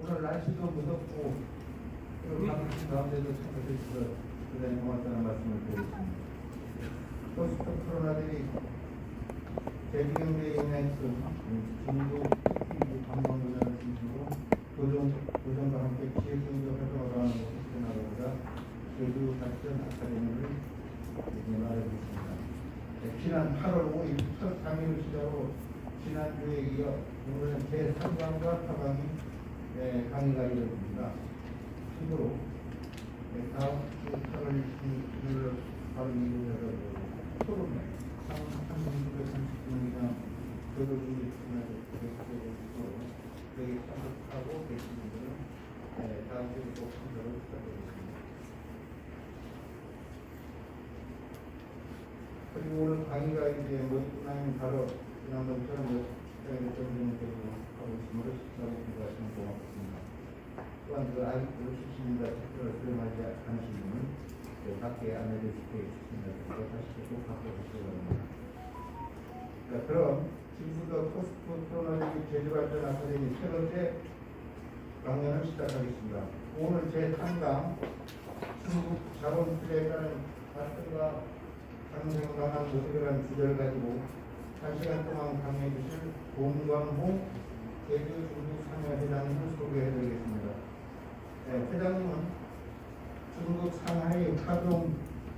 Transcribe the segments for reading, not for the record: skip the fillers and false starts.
오늘 날씨도 무덥고 또 바쁘신 가운데도 참여해주셔서 대단히 고맙다는 말씀을 드리겠습니다. 포스트 코로나들이 대기경제에 인해서 중국 관광분야를 중심으로 도전과 함께 지역경제 활동을 하는 것을 나가보다 제주 발전 아카데미를 마련했습니다. 지난 8월 5일 첫 강의를 시작으로 지난주에 이어 오늘은 제3강과 4강이 강의가 이루어집니다. 참고로 다음 주 8월 26일 바로 이루어져서 토론회 3,630명이나 교육이 여기 참석하고 계신 분들은 다음 주에 꼭 참석을 부탁드리겠습니다. 그리고 오늘 강의가 이제 끝나면 바로 지난번처럼 정리되고 하고 있으므로 식사하고 기도하시면 고맙습니다. 또한 그 아직 모르셨습니다. 특별히 수령하지 않으신 분은 밖에 안내되시게 있습니다. 다시 또 밖으로 가시기 바랍니다. 그럼 지금부터 포스트 코로나19 제주발전 아카데미 세 번째 강연을 시작하겠습니다. 오늘 제3강 중국 자본 투자에 따른 발전과 상생강한 모습이라는 주제를 가지고 1시간 동안 강의해 주실 공광호 제주 중국 상해 회장님을 소개해드리겠습니다. 회장님은 중국 상하이 화동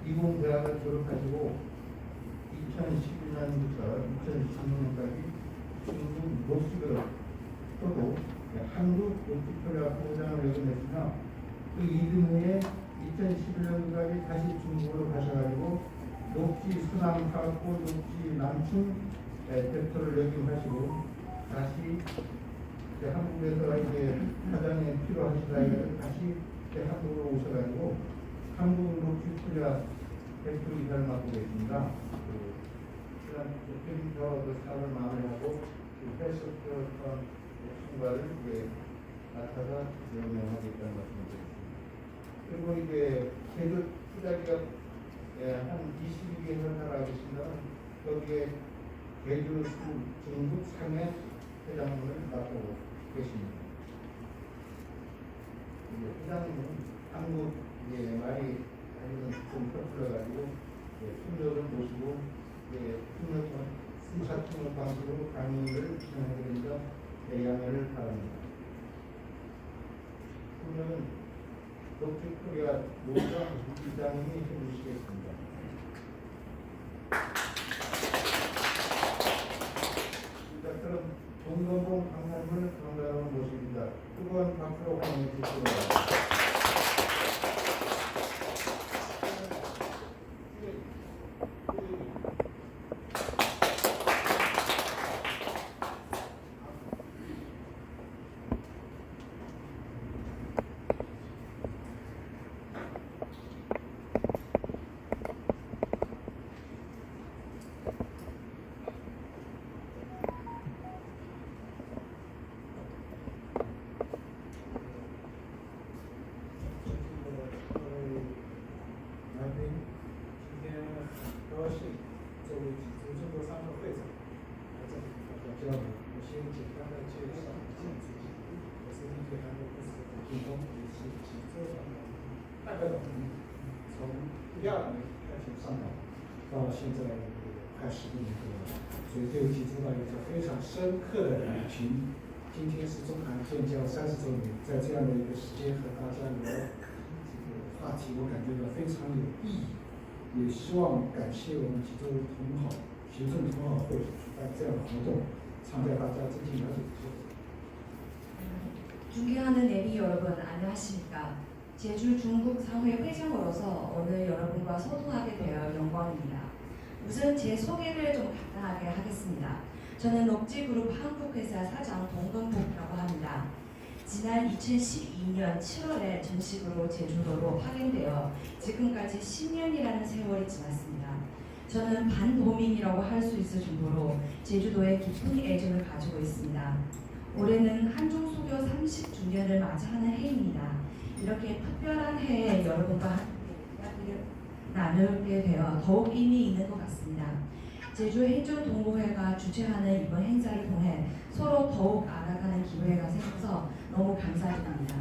이공대학을 졸업하시고 2011년부터 2016년까지 중국 녹지그룹 또도 한국 녹지표라 부장을 역임했으며 그 이듬 후에 2011년까지 다시 중국으로 가셔가지고 녹지 순환사업부 녹지 남충 대표를 역임하시고 다시 한국에서 이제 사장이 필요하시다 해서 다시 한국으로 오셔가지고 한국 녹지 투자 대표 이사를 맡고 계십니다. 지난 필터 사업을 마무리하고 패스트 총괄을 맡아서 운영하고 있다는 말씀을 드리겠습니다. 그리고 이제 제주 투자기업 한 22개 회사가 계신다면 거기에 제주 중국 상해 회장님을 맡고 계십니다. 회장님은 한국 말이 좀 펴풀려가지고 풍력을 모시고 순차풍 방식으로 강의를 진행하게 되니까 양해를 바랍니다. 풍력은 녹지코리아 노장 이장님이 해주시겠습니다. 그럼 동건봉 강사님을 강사로 모십니다. 뜨거운 박수로 환영해 주시기 바랍니다.从2002年开始上岗，到现在快15年多了，所以对集中到一个非常深刻的人群。今天是中韩建交30周年，在这样的一个时间和大家聊这个话题，我感觉到非常有意义。也希望感谢我们济州同好行政同好会举办这样的活动，参加大家增进了解的机会。 존경하는 내비 여러분 안녕하십니까? 제주 중국 상회 회장으로서 오늘 여러분과 소통하게 되어 영광입니다. 우선 제 소개를 좀 간단하게 하겠습니다. 저는 녹지그룹 한국회사 사장 동건복이라고 합니다. 지난 2012년 7월에 정식으로 제주도로 파견되어 지금까지 10년이라는 세월이 지났습니다. 저는 반도민이라고 할 수 있을 정도로 제주도에 깊은 애정을 가지고 있습니다. 올해는 한중수교 30주년을 맞이하는 해입니다. 이렇게 특별한 해에 여러분과 함께 이야기를 나누게 되어 더욱 의미 있는 것 같습니다. 제주 해주동호회가 주최하는 이번 행사를 통해 서로 더욱 알아가는 기회가 생겨서 너무 감사드립니다.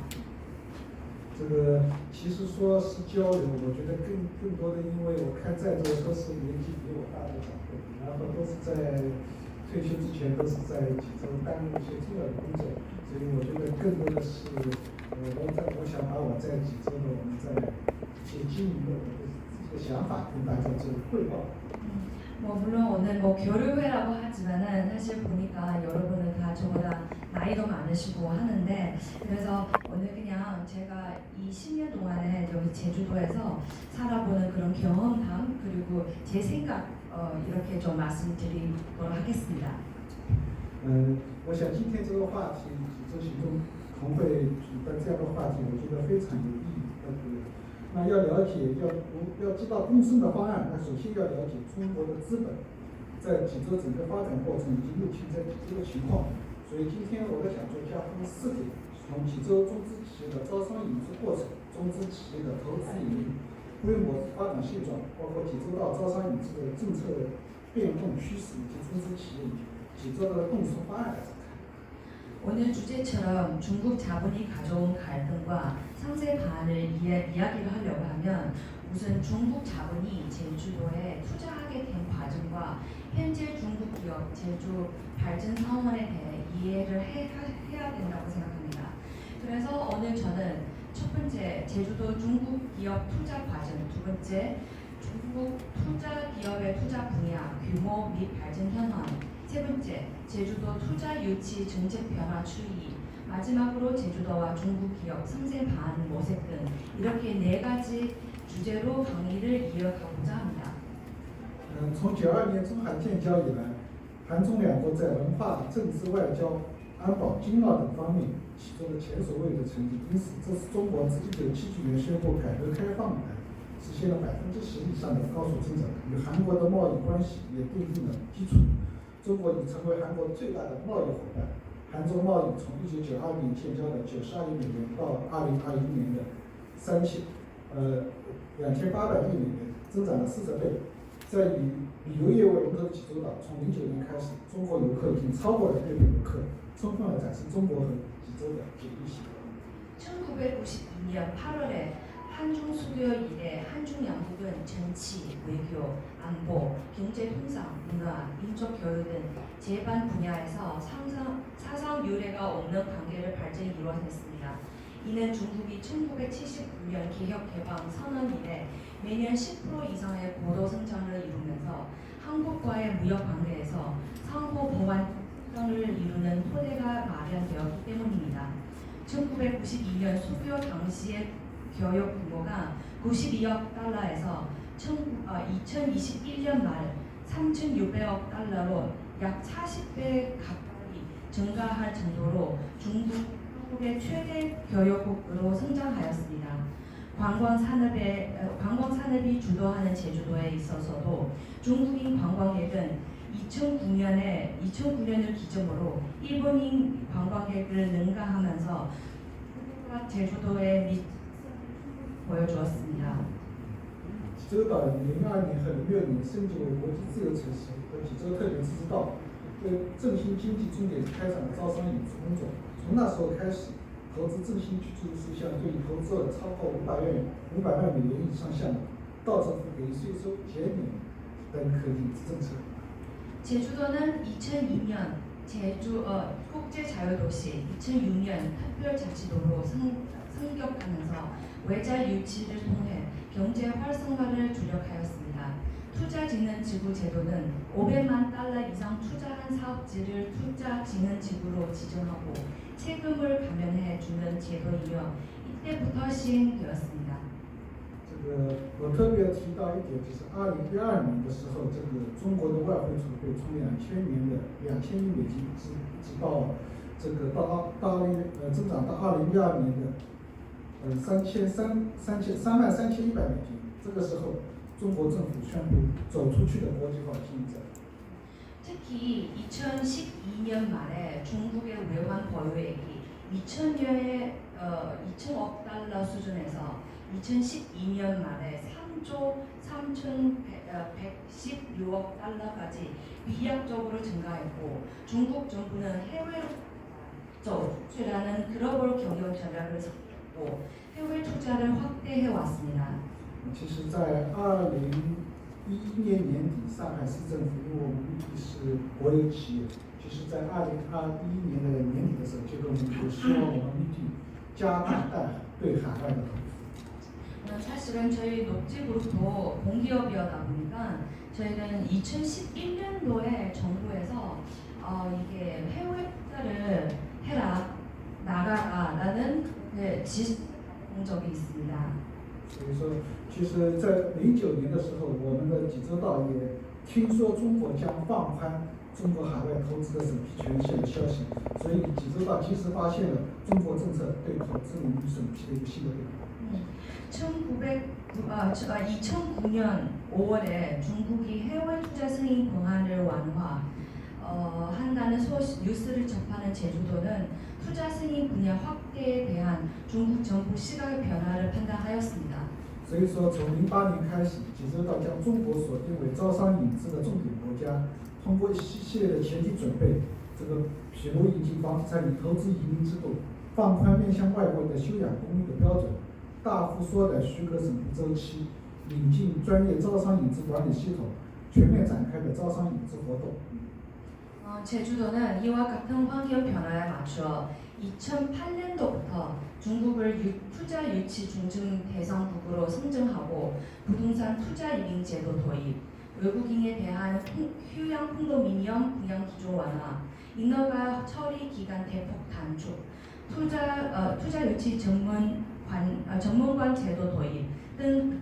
这个其实说是交流，我觉得更多的，因为我看在座都是年纪比我大的长辈，然后都是在退休之前都是在济州担任一些重要的工作，所以我觉得更多的是，我想把我在济州的我们在一些经营的这个想法跟大家做汇报。 물론 오늘 교류회라고 하지만은 사실 보니까 여러분은 다 저보다 나이도 많으시고 하는데 그래서 오늘 그냥 제가 이 10년 동안에 여기 제주도에서 살아보는 그런 경험담 그리고 제 생각 이렇게 좀 말씀드리도록 하겠습니다. 我想今天这个话题，济州行动同会举办这样的话题，我觉得非常有意义。那要了解，要知道共生的方案，那首先要了解中国的资本在济州整个发展过程以及目前在济州的情况。所以今天我的讲座将分4点：从济州中资企业的招商引资过程、中资企业的投资引领、规模发展现状，包括济州道招商引资的政策变动趋势以及中资企业济州的共生方案来展开。 오늘 주제처럼 중국 자본이 가져온 갈등과 상세 반을 이야기를 하려고 하면 우선 중국 자본이 제주도에 투자하게 된 과정과 현재 중국 기업 제주 발전 상황에 대해 이해를 해야 된다고 생각합니다. 그래서 오늘 저는 첫 번째 제주도 중국 기업 투자 과정, 두 번째 중국 투자 기업의 투자 분야, 규모 및 발전 현황, 세 번째, 제주도 투자 유치 정책 변화 추이, 마지막으로 제주도와 중국 기업 상세 반 모색 등 이렇게 4가지 주제로 강의를 이어가고자 합니다. 从92年中韩建交以来，韩中两国在文化、政治、外交、安保、经贸等方面取得了前所未有的成绩。因此，这是中国自1979年宣布改革开放以来，实现了10%以上的高速增长，与韩国的贸易关系也奠定了基础。 中国已成为韩国最大的贸易伙伴，韩中贸易从1992年建交的92亿美元到2021年的2800亿美元，增长了40倍。在以旅游业为龙头的济州岛，从09年开始，中国游客已经超过了日本游客，充分地展示中国和济州的紧密性。 1992년 8월에 한중 수교 이래 한중 양국은 정치, 외교, 안보, 경제 통상, 문화, 민족 교육 등 제반 분야에서 사상 유례가 없는 관계를 발전이 이루어냈습니다. 이는 중국이 1979년 개혁 개방 선언 이래 매년 10% 이상의 고도 성장을 이루면서 한국과의 무역 관계에서 상호 보완 성장을 이루는 토대가 마련되었기 때문입니다. 1992년 수교 당시의 교역 규모가 92억 달러에서 2021년 말 3,600억 달러로 약 40배 가까이 증가할 정도로 중국의 최대 교역국으로 성장하였습니다. 관광 산업이 주도하는 제주도에 있어서도 중국인 관광객은 2009년을 기점으로 일본인 관광객을 능가하면서 제주도에 보여주었습니다. 济州岛于02年和06年升级为国际自由城市和济州特别自治道，为振兴经济重点开展了招商引资工作。从那时候开始，投资振兴举措事项对投资了超过500万美元以上项目，道政府给予税收减免等可引资政策。 제주도는 2002년 국제자유도시, 2006년 특별자치도로 승격하면서 외자 유치를 통해 경제 활성화를 주력하였습니다. 투자진흥지구 제도는 500만 달러 이상 투자한 사업지를 투자진흥지구로 지정하고 세금을 감면해 주는 제도이며 이때부터 시행되었습니다. 我特别提到一点，就是2012年的时候，这个中国的外汇储备从2000年的2000亿美金，直到这个增长到2012年的33100美金。这个時候，中國政府宣布走出去的國際化經濟。 특히 2012년 말에 중국의 외환 보유액이 2,000억 달러 수준에서 2012년 말에 3조 3,116억 달러까지 비약적으로 증가했고 중국 정부는 해외로 투자라는 글로벌 경영 전략을 세우고 해외 투자를 확대해 왔습니다. 其实，在2011年年底，上海市政府因为我们预计是国有企业，其实在2021年的年底的时候，就跟我们说，希望我们预计加大对海外的投资。 사실은 저희 녹지그룹도 공기업이다 보니까 저희는 2011년도에 정부에서 이게 해외 투자를 해라 나가라라는 지시 본 적이 있습니다. 所以说，其实，在09年的时候，我们的济州道也听说中国将放宽中国海外投资的审批权限的消息，所以济州道及时发现了中国政策对投资领域审批的一个新的变化。 2009년 5월에 중국이 해외 투자 승인 권한을 한다는 뉴스를 접하는 제주도는 투자 승인 분야 확대에 대한 중국 정부 시각의 변화를 판단하였습니다. 所以说，从08年开始，济州道将中国锁定为招商引资的重点国家，通过一系列的前期准备，比如引进房地产与投资移民制度，放宽面向外国的休养公寓的标准。 大幅缩短许可审批周期，引进专业招商引资管理系統，全面展開的招商引資活動。 제주도는 이와 같은 환경 변화에 맞추어 2008년도부터 중국을 투자 유치 중증 대상국으로 선정하고 부동산 투자 이민 제도 도입, 외국인에 대한 휴양 콘도미니엄 분양 기조 완화, 인허가 처리 기간 대폭 단축, 투자 유치 전문관 제도 도입 등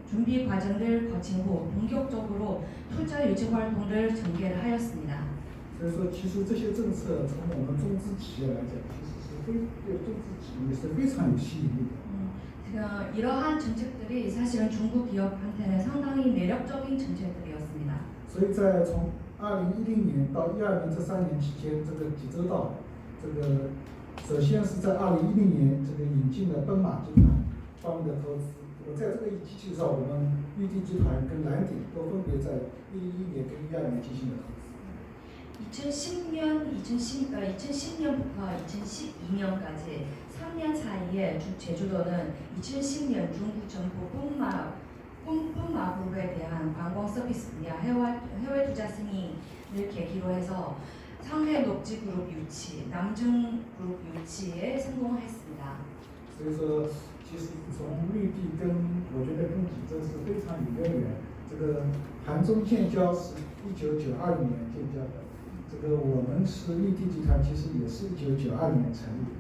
준비 과정을 거친 후 본격적으로 투자 유치 활동을 전개를 하였습니다. 所以说，其实这些政策从我们中资企业来讲，其实是对中资企业是非常有吸引力的。 이러한 정책들이 사실은 중국 기업한테는 상당히 매력적인 정책들이었습니다. 所以在从2010年到2012年这3年期间，济州道首先是在2010年引进了奔马集团方面的投资。在这个基础上，我们玉帝集团跟蓝鼎都分别在2011年跟2012年进行了投资。 2010년부터 2012년까지 3년 사이에 제주도는 2010년 중국 정부 뿜마그룹에 대한 관광 서비스 분야 해외 투자 승인을 계기로 해서 상해 녹지그룹 유치, 남중그룹 유치에 성공했습니다. 所以说，其实从绿地我觉得跟济州是非常有渊源。韩中建交是1992年建交的。 我们是绿地集团，其实也是1992年成立的。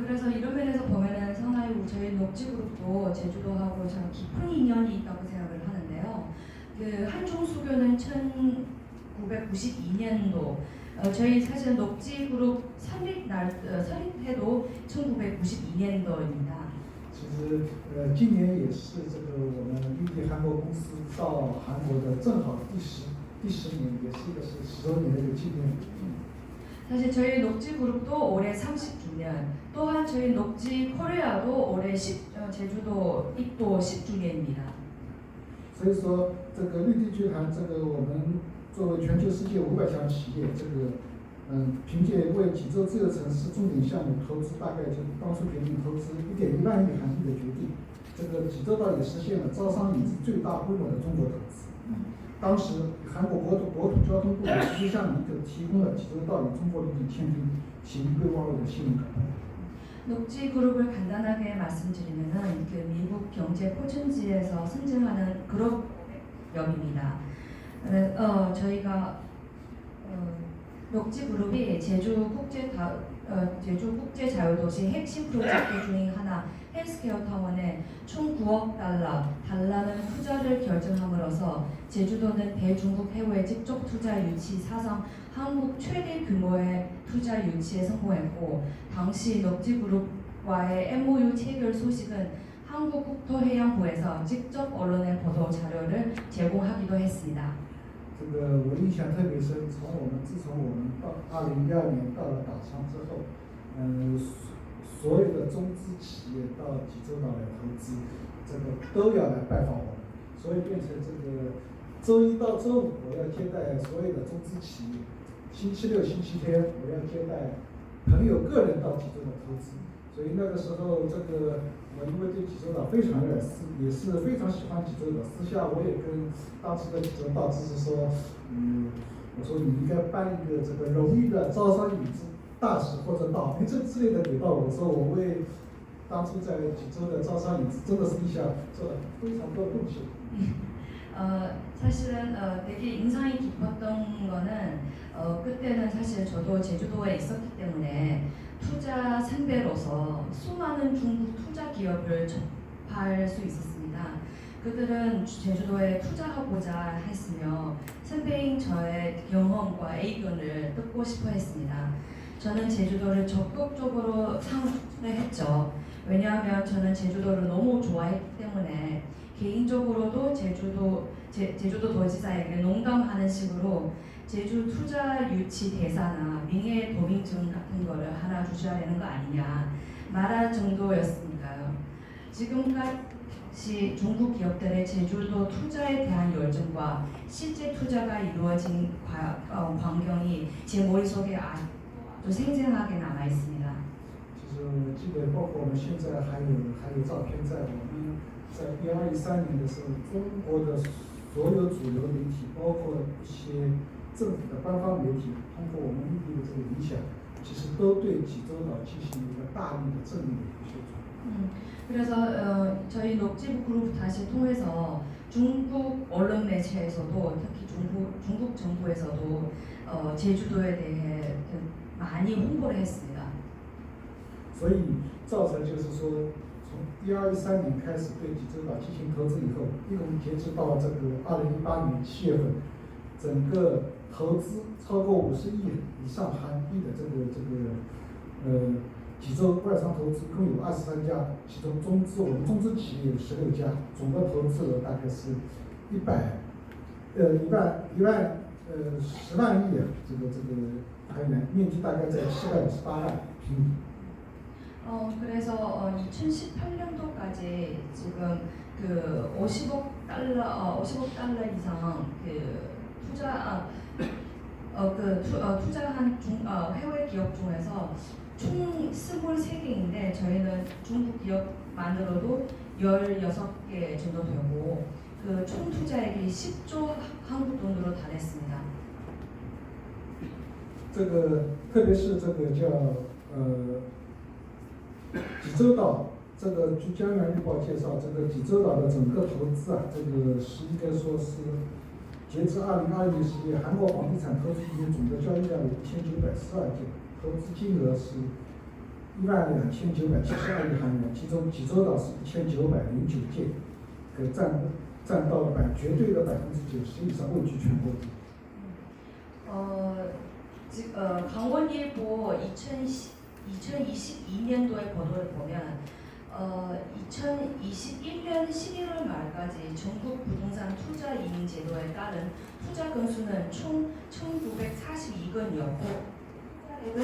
그래서 이런 면에서 보면은 상당히 저희 녹지그룹도 제주도하고 참 깊은 인연이 있다고 생각을 하는데요. 한중수교는 1992년도, 저희 사실 녹지그룹 설립해도 1992년도입니다. 其实今年也是我们绿地韩国公司到韩国的正好第10年，也是一个10周年的一个纪念。 사실 저희 녹지그룹도 올해 30주년, 또한 저희 녹지 코리아도 올해 제주도 입도 10주년입니다. 所以说，绿地集团我们作为全球世界500强企业，凭借为济州自由城市重点项目投资，大概就当初决定投资1.1万亿韩币的决定，济州道也实现了招商引资最大规模的中国投资。 当时韩国国土交通部直接向李可提供了济州道与中国绿地签订协议备忘录的信用卡。 녹지그룹을 간단하게 말씀드리면은 미국 경제 포춘지에서 선정하는 그룹업입니다. 저희가 녹지그룹이 제주 국제 자유도시 핵심 프로젝트 중인 하나 헬스케어 타원에 총 9억 달러는 투자를 결정함으로써 제주도는 대중국 해외 직접 투자 유치 사상 한국 최대 규모의 투자 유치에 성공했고, 당시 녹지그룹과의 MOU 체결 소식은 한국국토해양부에서 직접 언론에 보도 자료를 제공하기도 했습니다. 我印象特别深，自从我们到2012年到了打枪之后，所有的中资企业到济州岛来投资，这个都要来拜访我们，所以变成这个周一到周五我要接待所有的中资企业，星期六、星期天我要接待朋友个人到济州岛投资，所以那个时候这个我因为对济州岛非常热爱，也是非常喜欢济州岛。私下我也跟当时的济州岛知事说，我说你应该颁一个这个荣誉的招商引资大使或者岛民证之类的给到我，说我为当初在济州的招商引资真的是一项做了非常多的贡献。 사실은 되게 인상이 깊었던 거는 그때는 사실 저도 제주도에 있었기 때문에 투자 선배로서 수많은 중국 투자 기업을 접할 수 있었습니다. 그들은 제주도에 투자하고자 했으며 선배인 저의 경험과 의견을 듣고 싶어 했습니다. 저는 제주도를 적극적으로 상수했죠. 왜냐하면 저는 제주도를 너무 좋아했기 때문에 개인적으로도 제주도 도지사에게 농담하는 식으로 제주 투자 유치 대사나 민해 도민증 같은 거를 하나 주셔야 되는 거 아니냐 말할 정도였으니까요. 지금까지 중국 기업들의 제주도 투자에 대한 열정과 실제 투자가 이루어진 광경이 제 머릿속에 아주 생생하게 남아 있습니다. 就是基本包括我们现在还有照片，在我们在1213年的时候，中国的所有主流媒体，包括一些政府的官方媒体，通过我们密闭的这个影响，其实都对济州岛进行一个大力的正面的一个宣传。 그래서 저희 녹지부 그룹 다시 통해서 중국 언론 매체에서도 특히 중국 정부에서도 제주도에 대해 많이 홍보를 했습니다. 所以造成就是说，从1213年开始对济州岛进行投资以后，一共截止到这个2018年7月份，整个投资超过50亿以上韩币的这个济州外商投资一共有23家，其中我们中资企业有16家，总的投资额大概是10万亿这个韩元，面积大概在758万平米。 그래서 2018년도까지 지금 그 50억 달러 이상 투자한 해외 기업 중에서 총 23개인데 저희는 중국 기업만으로도 16개 정도 되고 그 총 투자액이 10조 한국 돈으로 달했습니다. 这个特别是这个叫济州岛，这个据《江南日报》介绍，这个济州岛的整个投资啊，这个是应该说是截至2020年10月，韩国房地产投资移民总的交易量为1942件，投资金额是12972亿韩元，其中济州岛是1909件，占到了绝对的90%以上，位居全国第一。 강원일보 2022년도의 보도를 보면 2021년 11월 말까지 전국 부동산 투자 이민 제도에 따른 투자 건수는 총 1,942건이었고 투자액은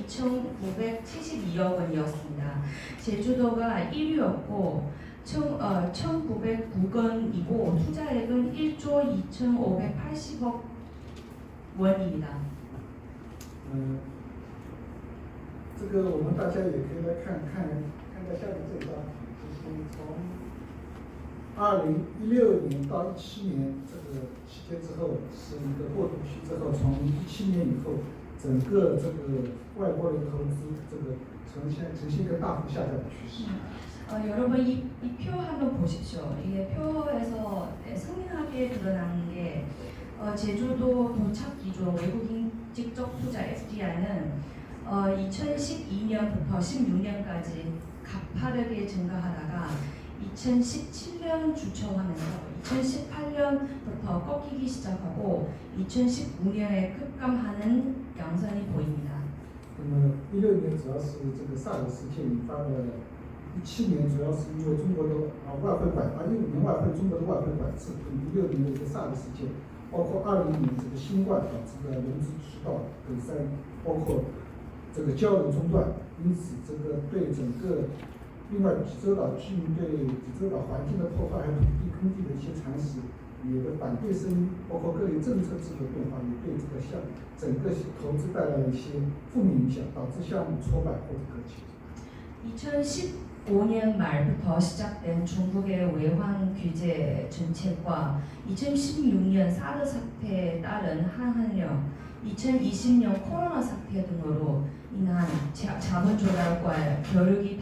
2,972억 원이었습니다. 제주도가 1위였고 1,909건이고 투자액은 1조 2,580억 원입니다. 这个我们大家也可以来看到下面这张图，就是从2016年到17年这个期间之后是一个过渡期，之后从17年以后，整个这个外国人投资这个呈现一个大幅下降的趋势。 여러분 이 표 한번 보십시오. 이게 표에서 생생하게 드러난 게 제주도 도착 기준 외국인 직접 투자 FDI는 2012년부터 16년까지 가파르게 증가하다가 2017년 주춤하면서 2018년부터 꺾이기 시작하고 2019년에 급감하는 양상이 보입니다. 16年主要是这个萨德事件引发的，17年主要是因为中国的外汇管，15年中国的外汇管制，16年的一个萨德事件，包括20年这个新冠导致的融资渠道堵塞，包括这个交流中断，因此这个对整个另外济州岛居民对济州岛环境的破坏，还有土地耕地的一些蚕食，有的反对声音，包括各类政策制度变化，也对这个整个投资带来一些负面影响，导致项目挫败或者搁浅。 2015년 말부터 시작된 중국의 외환 규제 정책과 2016년 사드 사태에 따른 한한령, 2020년 코로나 사태 등으로 인한 자본 조달과 벼룩이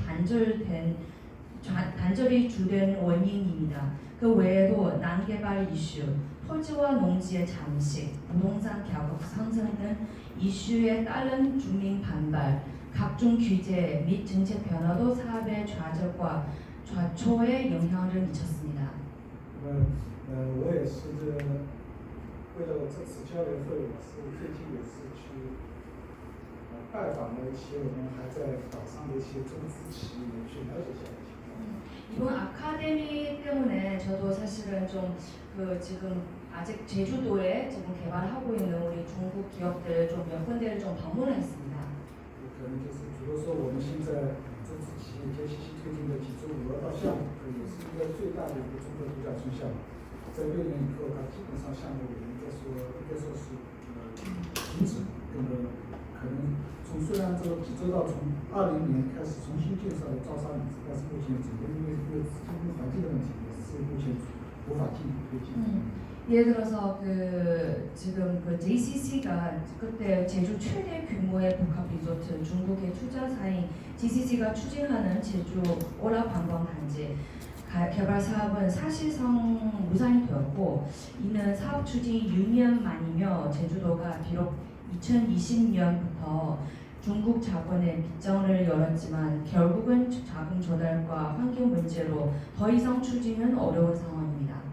단절이 주된 원인입니다. 그 외에도 난개발 이슈, 토지와 농지의 잠식, 부동산 가격 상승 등 이슈에 따른 주민 반발, 각종 규제 및 정책 변화도 사업의 좌절과 좌초에 영향을 미쳤습니다. 我也是为了这次交流会，我是最近也是去拜访了一些我们还在岛上的一些中资企业，去了解一下情况。 이번 아카데미 때문에 저도 사실은 좀 지금 아직 제주도에 지금 개발하고 있는 우리 중국 기업들 좀 몇 군데를 좀 방문을 했습니다. 可能就是比如说我们现在中资企业 JCC 推进的济州五二道项目，也是一个最大的一个综合度假村项目。在6年以后，它基本上项目应该说是停止。可能虽然这个济州岛从2020年开始重新建设了招商引资，但是目前整个因为资金环境的问题，也是目前无法进一步推进。 예를 들어서 지금 JCC가 그때 제주 최대 규모의 복합 리조트 중국의 투자사인 GCC가 추진하는 제주 오라 관광단지 개발 사업은 사실상 무산이 되었고, 이는 사업 추진이 6년 만이며 제주도가 비록 2020년부터 중국 자본에 빗장을 열었지만 결국은 자금 조달과 환경 문제로 더 이상 추진은 어려운 상황입니다.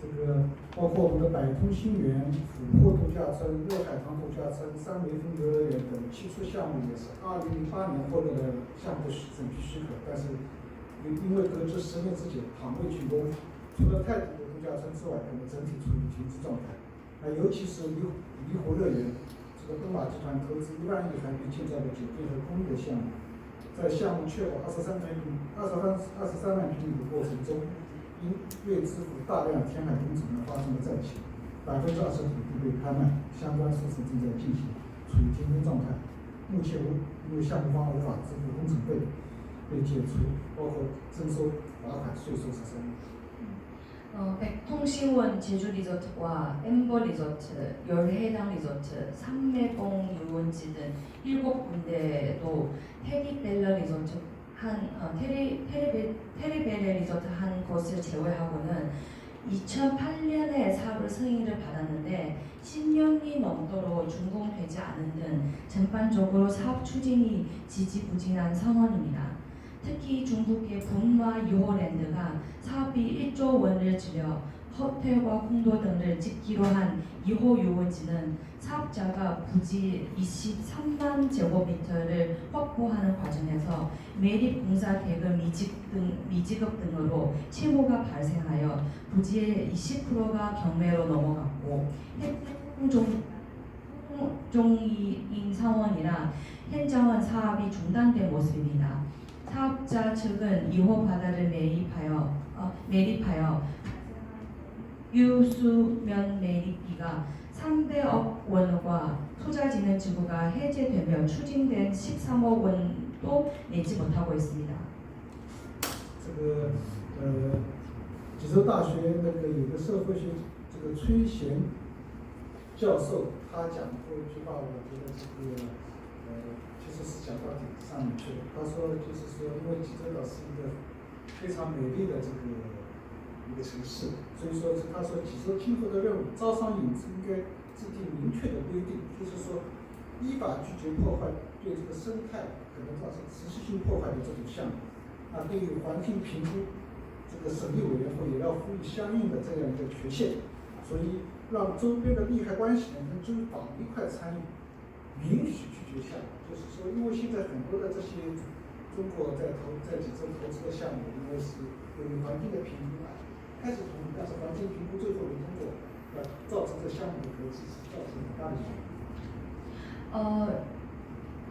这个包括我们的百通新园、琥珀度假村、热海棠度假村、三维风游乐园等7处项目也是2008年获得了项目的审批许可，但是因为搁置10年之久，尚未竣工。除了太古的度假村之外，可能整体处于停滞状态。尤其是离湖乐园，这个东马集团投资1万亿韩币建造的酒店和公寓的项目，在项目确保23万平米的过程中，因未支付大量填海工程而发生了债权，20%土地被拍卖，相关诉讼正在进行，处于停工状态。目前因为项目方无法支付工程费，被解除，包括征收罚款、税收13亿。 백통신원 제주 리조트와 엠버 리조트, 열해당 리조트, 삼매봉 유원지 등 7군데도 테리벨레 리조트 테리벨레 리조트 한 곳을 제외하고는 2008년에 사업을 승인을 받았는데 10년이 넘도록 준공되지 않은 등 전반적으로 사업 추진이 지지부진한 상황입니다. 특히 중국의 분마 유호랜드가 사업비 1조 원을 들여 호텔과 공도 등을 짓기로 한 2호 유원지는 사업자가 부지 23만 제곱미터를 확보하는 과정에서 매립 공사 대금 미지급 등으로 채무가 발생하여 부지의 20%가 경매로 넘어갔고, 종이인 상황이라 현장은 사업이 중단된 모습입니다. 사업자 측은 2호 바다를 매립하여 유수면 매립비가 300억 원과 투자진흥지구가 해제되며 추진된 13억 원도 내지 못하고 있습니다. 济州大学有个社会学崔贤教授，他讲过一句话，我觉得其实是讲到点子上面去了。他说，就是说，因为济州岛是一个非常美丽的一个城市，所以说他说济州今后的任务，招商引资应该制定明确的规定，就是说依法拒绝破坏对这个生态可能造成持续性破坏的这种项目。对于环境评估这个审议委员会也要赋予相应的这样一个权限，所以让周边的利害关系人跟州岛一块参与，允许拒绝项目。就是说，因为现在很多的这些中国在济州投资的项目，因为是由于环境的评估开始同意，但是环境评估最后没通过，造成这项目的搁置，是造成很大的影响。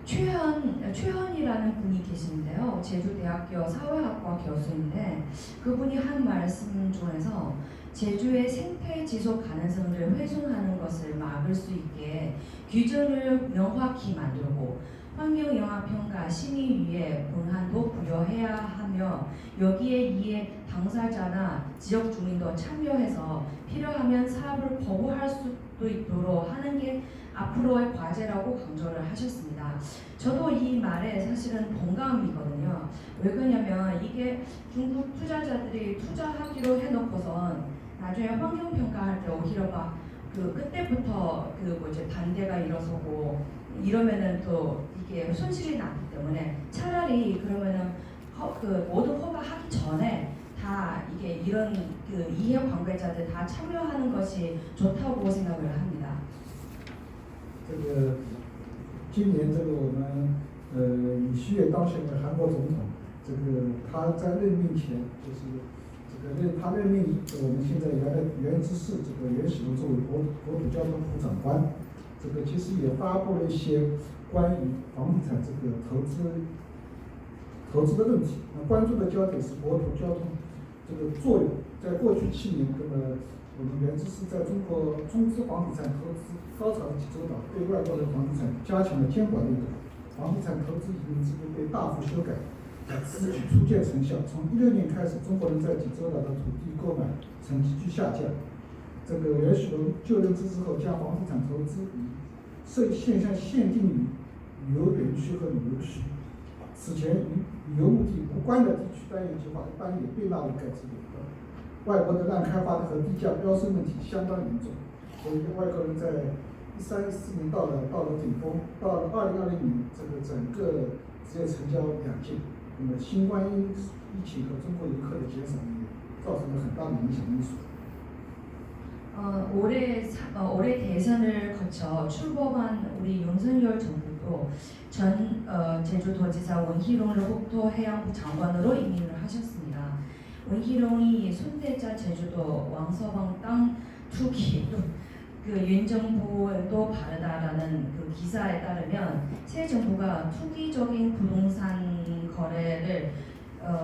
최현이라는 분이 계시는데요. 제주대학교 사회학과 교수인데 그분이 한 말씀 중에서 제주의 생태 지속 가능성을 훼손하는 것을 막을 수 있게 규정을 명확히 만들고 환경영향평가 심의위에 권한도 부여해야 하며 여기에 이에 당사자나 지역 주민도 참여해서 필요하면 사업을 거부할 수도 있도록 하는 게 앞으로의 과제라고 강조를 하셨습니다. 저도 이 말에 사실은 동감이거든요. 왜 그러냐면 이게 중국 투자자들이 투자하기로 해놓고선 나중에 환경평가할 때 오히려 막 그때부터 반대가 일어서고 이러면은 또 이게 손실이 나기 때문에 차라리 그러면은 모든 허가하기 전에 다 이게 이런 이해 관계자들 다 참여하는 것이 좋다고 생각을 합니다. 今年我们李旭也当选了韩国总统，他在任命前他任命我们现在原知事袁喜龙作为国土交通部长官，其实也发布了一些关于房地产投资的问题。关注的焦点是国土交通作用。在过去7年，我们原知事在中国中资房地产投资高潮的济州岛，对外国人房地产加强了监管力度，房地产投资移民制度被大幅修改，此举初见成效。从16年开始，中国人在济州岛的土地购买呈急剧下降。袁喜龙就任之后，将房地产投资现象限定于旅游园区和旅游区。此前与旅游目的无关的地区单元计划一般也被纳入该制度。外国的滥开发和地价飙升问题相当严重，所以外国人在13、14年到了顶峰，到了2020年，整个职业成交两件。那么新冠疫情和中国游客的减少也造成了很大的影响因素。 올해 대선을 거쳐 출범한 우리 윤석열 정부도 전 제주도지사 원희룡을 국토해양부 장관으로 임명을 하셨습니다. 원희룡이 손대자 제주도 왕서방 땅 투기 윤 정부도 바르다라는 기사에 따르면 새 정부가 투기적인 부동산 거래를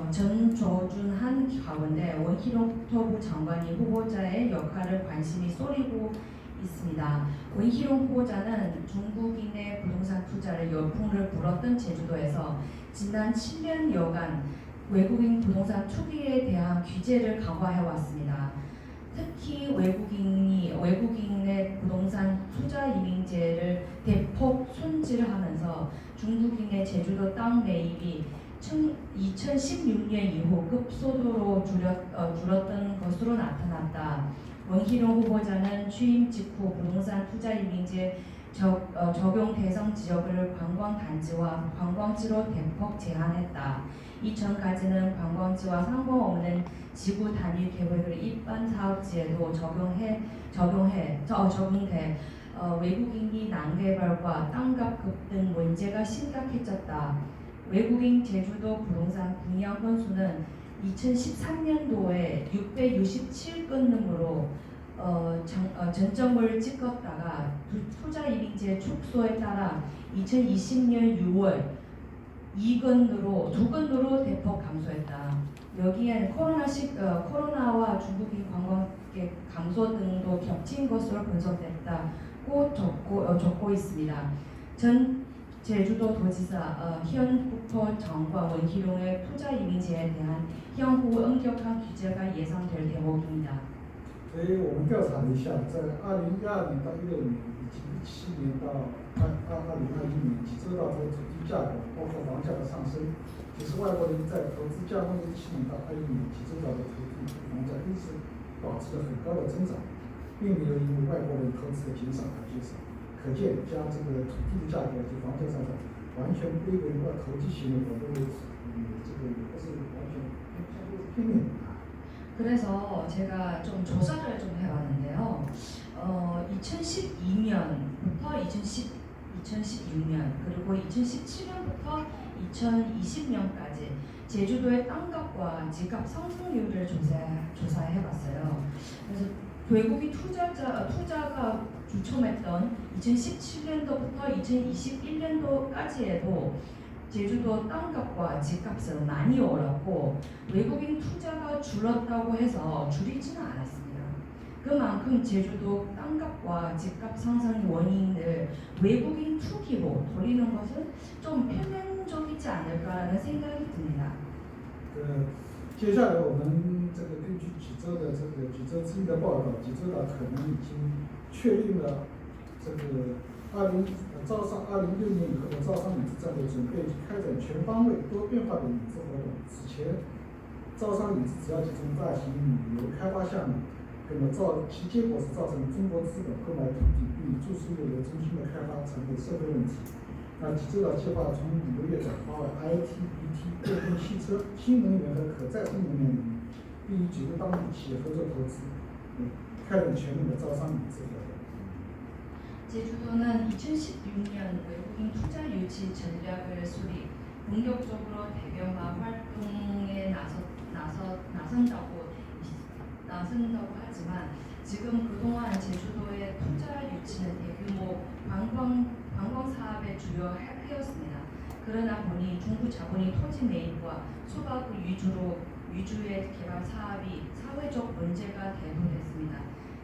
전조준한 가운데 원희룡 국토부 장관이 후보자의 역할을 관심이 쏠리고 있습니다. 원희룡 후보자는 중국인의 부동산 투자를 열풍을 불었던 제주도에서 지난 7년여간 외국인 부동산 투기에 대한 규제를 강화해 왔습니다. 특히 외국인의 부동산 투자 임의제를 대폭 손질하면서 중국인의 제주도 땅 매입이 2016년 이후 급속도로 줄었던 것으로 나타났다. 원희룡 후보자는 취임 직후 부동산 투자 임의제 적용 대상 지역을 관광단지와 관광지로 대폭 제한했다. 이전까지는 관광지와 상관없는 지구 단위 계획을 일반 사업지에도 적용돼 외국인이 난개발과 땅값 급등 문제가 심각해졌다. 외국인 제주도 부동산 분양 건수는 2013년도에 667건으로 전점을 찍었다가 투자 임의제 축소에 따라 2020년 6월 2건으로 대폭 감소했다. 여기엔 코로나와 중국인 관광객 감소 등도 겹친 것으로 분석됐다고 적고 있습니다. 전 제주도 도지사 현 국토 장관 원희룡의 투자 임의제에 대한 향후 엄격한 규제가 예상될 대목입니다. 所以我们调查了一下，在2012年到16年以及17年到2021年，济州岛的土地价格包括房价的上升，其实外国人在投资加盟17年到21年，济州岛的土地房价一直保持了很高的增长，并没有因为外国人投资的减少而减少。可见，将土地的价格及房价上涨完全归为投机行为，我认为也不是完全相对是片面的。 그래서 제가 좀 조사를 좀 해봤는데요. 2012년부터 2016년 그리고 2017년부터 2020년까지 제주도의 땅값과 집값 상승률을 조사해봤어요. 그래서 외국인 투자가 주춤했던 2017년도부터 2021년도까지에도 제주도 땅값과 집값은 많이 올랐고 외국인 투자가 줄었다고 해서 줄이지는 않았습니다. 그만큼 제주도 땅값과 집값 상승 원인을 외국인 투기로 돌리는 것은 좀 표면적이지 않을까라는 생각이 듭니다. 接下来我们这个根据几周的几周之一的报道，几周的可能已经确定了这个招商2016年以后的招商引资战略，准备开展全方位多变化的引资活动。此前招商引资主要集中大型旅游开发项目，那么其结果是造成中国资本购买土地并注输旅游中心的开发成为社会问题。那济州岛计划从旅游业转化为 IT、BT、电动汽车、新能源和可再生能源领域，并与济州当地企业合作投资，开展全面的招商引资活动。 제주도는 2016년 외국인 투자 유치 전략을 수립, 본격적으로 대규모 활동에 나선다고 하지만 지금 그동안 제주도의 투자 유치는 대규모 관광 사업의 주요 해였습니다. 그러나 보니 중국 자본이 토지 매입과 소박 위주의 개발 사업이 사회적 문제가 대두됐습니다.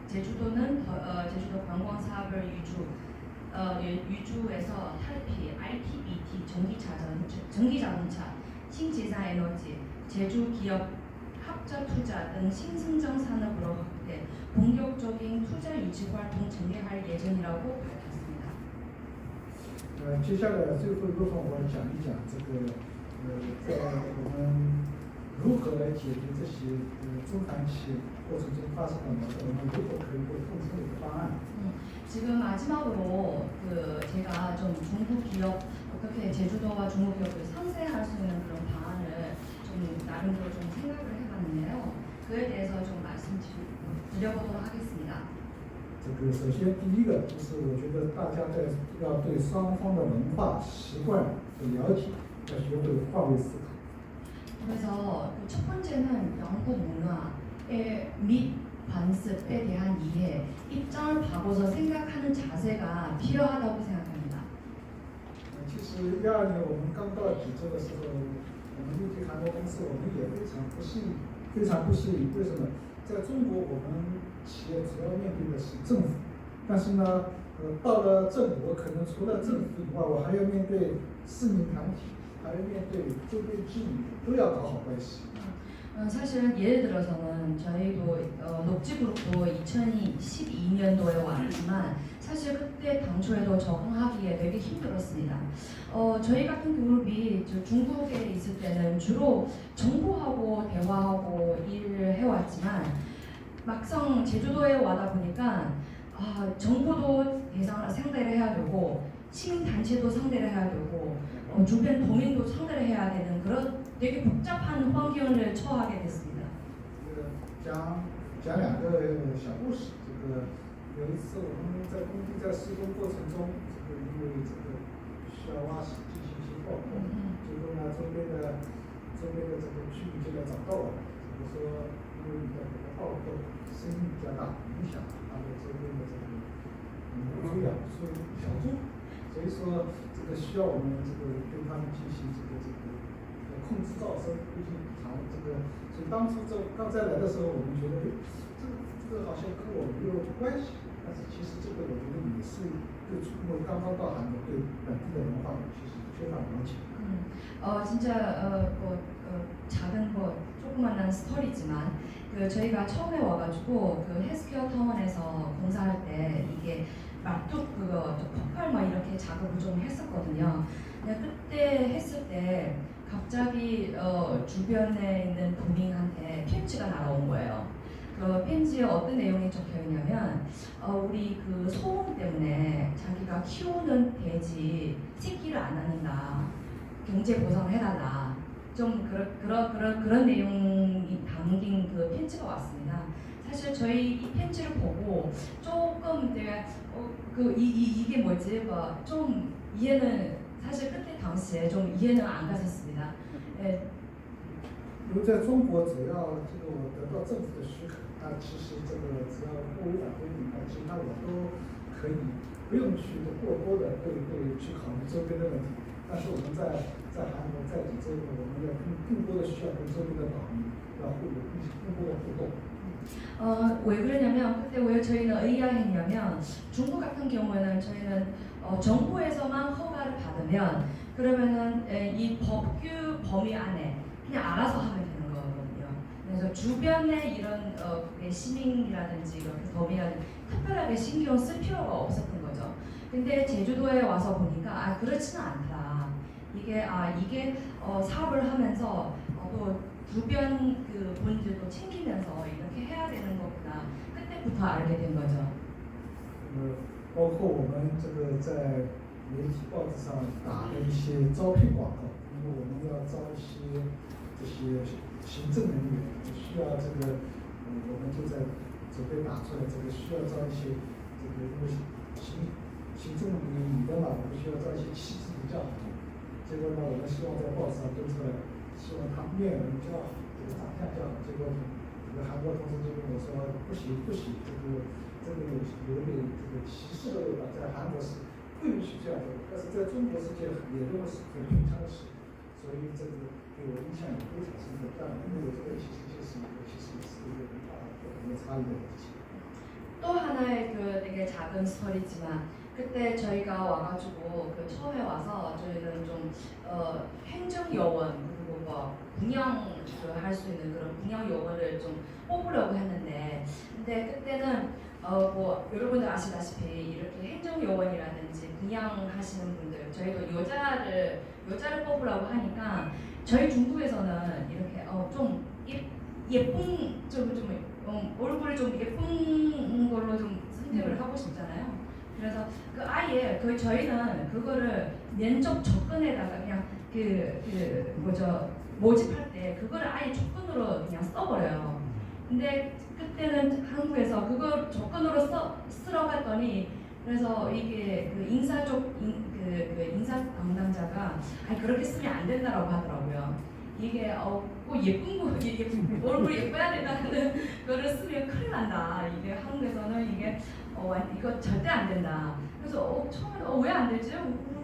제주도는 제주도 관광 사업을 위주에서 탈피, IT, BT, 전기자동차, 신재생에너지, 제주 기업 합자 투자 등 신승장 산업으로 확대, 본격적인 투자 유치 활동 전개할 예정이라고 밝혔습니다. 接下来最后一部分我讲一讲这个在我们如何来解决这些中长期过程中发生的矛盾，我们如何可以共同的一个方案。 지금 마지막으로 제가 좀 중국 기업 어떻게 제주도와 중국 기업을 상생할 수 있는 그런 방안을 좀 나름대로 좀 생각을 해봤는데요. 그에 대해서 좀 말씀드려보도록 하겠습니다. 这个首先第一个就是我觉得大家要对双方的文化习惯的了解，要学会换位思考。 그래서 첫 번째는 영국 문화의 및 관습에 대한 이해, 입장을 바꿔서 생각하는 자세가 필요하다고 생각합니다. 其实12年我们刚到济州的时候，我们内地韩国公司我们也非常不适应，非常不适应。为什么？在中国我们企业主要面对的是政府，但是呢，到了政府，我可能除了政府以外，我还要面对市民团体，还要面对周边居民，都要搞好关系。 사실 예를 들어서는 저희도 녹지그룹도 2012년도에 왔지만 사실 그때 당초에도 적응하기에 되게 힘들었습니다. 저희 같은 그룹이 중국에 있을 때는 주로 정부하고 대화하고 일을 해왔지만 막상 제주도에 와다 보니까 정부도 상대를 해야 되고 시민단체도 상대를 해야 되고 주변 도민도 상대를 해야 되는 그런 되게 복잡한 환경을 처하게 됐습니다. 讲两个小故事。这个有一次我们在工地在施工过程中，这个因为这个需要挖石进行一些爆破，最后呢周边的这个居民就来找到我，就说因为你的这个爆破声音比较大，影响他们周边的这个猪养猪小猪，所以说这个需要我们这个对他们进行这个控制噪声，进行补偿。这个所以当初刚才来的时候，我们觉得这个好像跟我没有关系，但是其实这个我觉得也是对中国刚刚到韩国对本地的文化其实非常了解。 진짜 작은 조그만한 스토리지만 저희가 처음에 와가지고 헬스케어 타운에서 공사할 때 이게 막뚝 폭발 막 이렇게 작업을 좀 했었거든요. 근데 그때 했을 때 갑자기 주변에 있는 도민한테 편지가 날아온 거예요. 그 편지에 어떤 내용이 적혀 있냐면 우리 그 소음 때문에 자기가 키우는 돼지 새끼를 안 낳는다. 경제 보상을 해달라. 좀 그런 내용이 담긴 그 편지가 왔습니다. 사실 저희 이 편지를 보고 조금 내가 이게 뭐지? 좀 이해는 사실 그때 당시에 좀 이해는 안 갔었습니다. 예. 因为在中国，只要这个我得到政府的许可，那其实这个只要过500公里，那其他我都可以不用去过多的去考虑周边的问题。但是我们在韩国在几周呢，我们要更多的需要跟周边的岛民要更多的互动。 왜 그러냐면 그때 왜 저희는 의아했냐면 중국 같은 경우에는 저희는 정부에서만 허가를 받으면 그러면은 이 법규 범위 안에 그냥 알아서 하면 되는 거거든요. 그래서 주변에 이런 시민이라든지 이렇게 범위라든지 특별하게 신경 쓸 필요가 없었던 거죠. 근데 제주도에 와서 보니까 그렇지는 않다. 이게 사업을 하면서 또 주변 그 분들도 챙기면서 이렇게 해야 되는 거구나. 그때부터 알게 된 거죠. 包括我们这个在媒体报纸上打的一些招聘广告，因为我们要招一些这些行政人员，需要这个，我们就在准备打出来这个需要招一些这个因为行政里的嘛，我们需要招一些气质比较好的。结果呢，我们希望在报纸上登出来，希望他面容较好，这个长相较好。结果这个韩国同事就跟我说不行，这个有点这个歧视的味道，在韩国是不允许这样做，但是在中国是件也认为是很平常的事，所以这个给我印象也非常深刻。但因为我这个其实是一个很大的不同的差异的问题。 또 하나의 그 되게 작은 스토리지만 그때 저희가 와가지고 그 처음에 와서 저희는 좀 행정요원 그리고 뭐 분양 할 수 있는 그런 분양 요원을 좀 뽑으려고 했는데 근데 그때는 뭐 여러분들 아시다시피 이렇게 행정요원이라든지 분양하시는 분들 저희도 여자를 뽑으려고 하니까 저희 중국에서는 이렇게 좀 예쁜 얼굴이 좀 예쁜 걸로 좀 선택을 하고 싶잖아요. 그래서 그 아예 저희는 그거를 면접 조건에다가 그냥 모집할 때 그거를 아예 조건으로 그냥 써버려요. 근데 그때는 한국에서 그걸 조건으로 쓰러 갔더니 그래서 이게 그 인사 쪽 인사 담당자가 그렇게 쓰면 안 된다라고 하더라고요. 이게 꼭 예쁜 거 얼굴 예뻐야 된다는 거를 쓰면 큰일 난다. 이게 한국에서는 이게 이거 절대 안 된다. 그래서 처음에 왜 안 되지?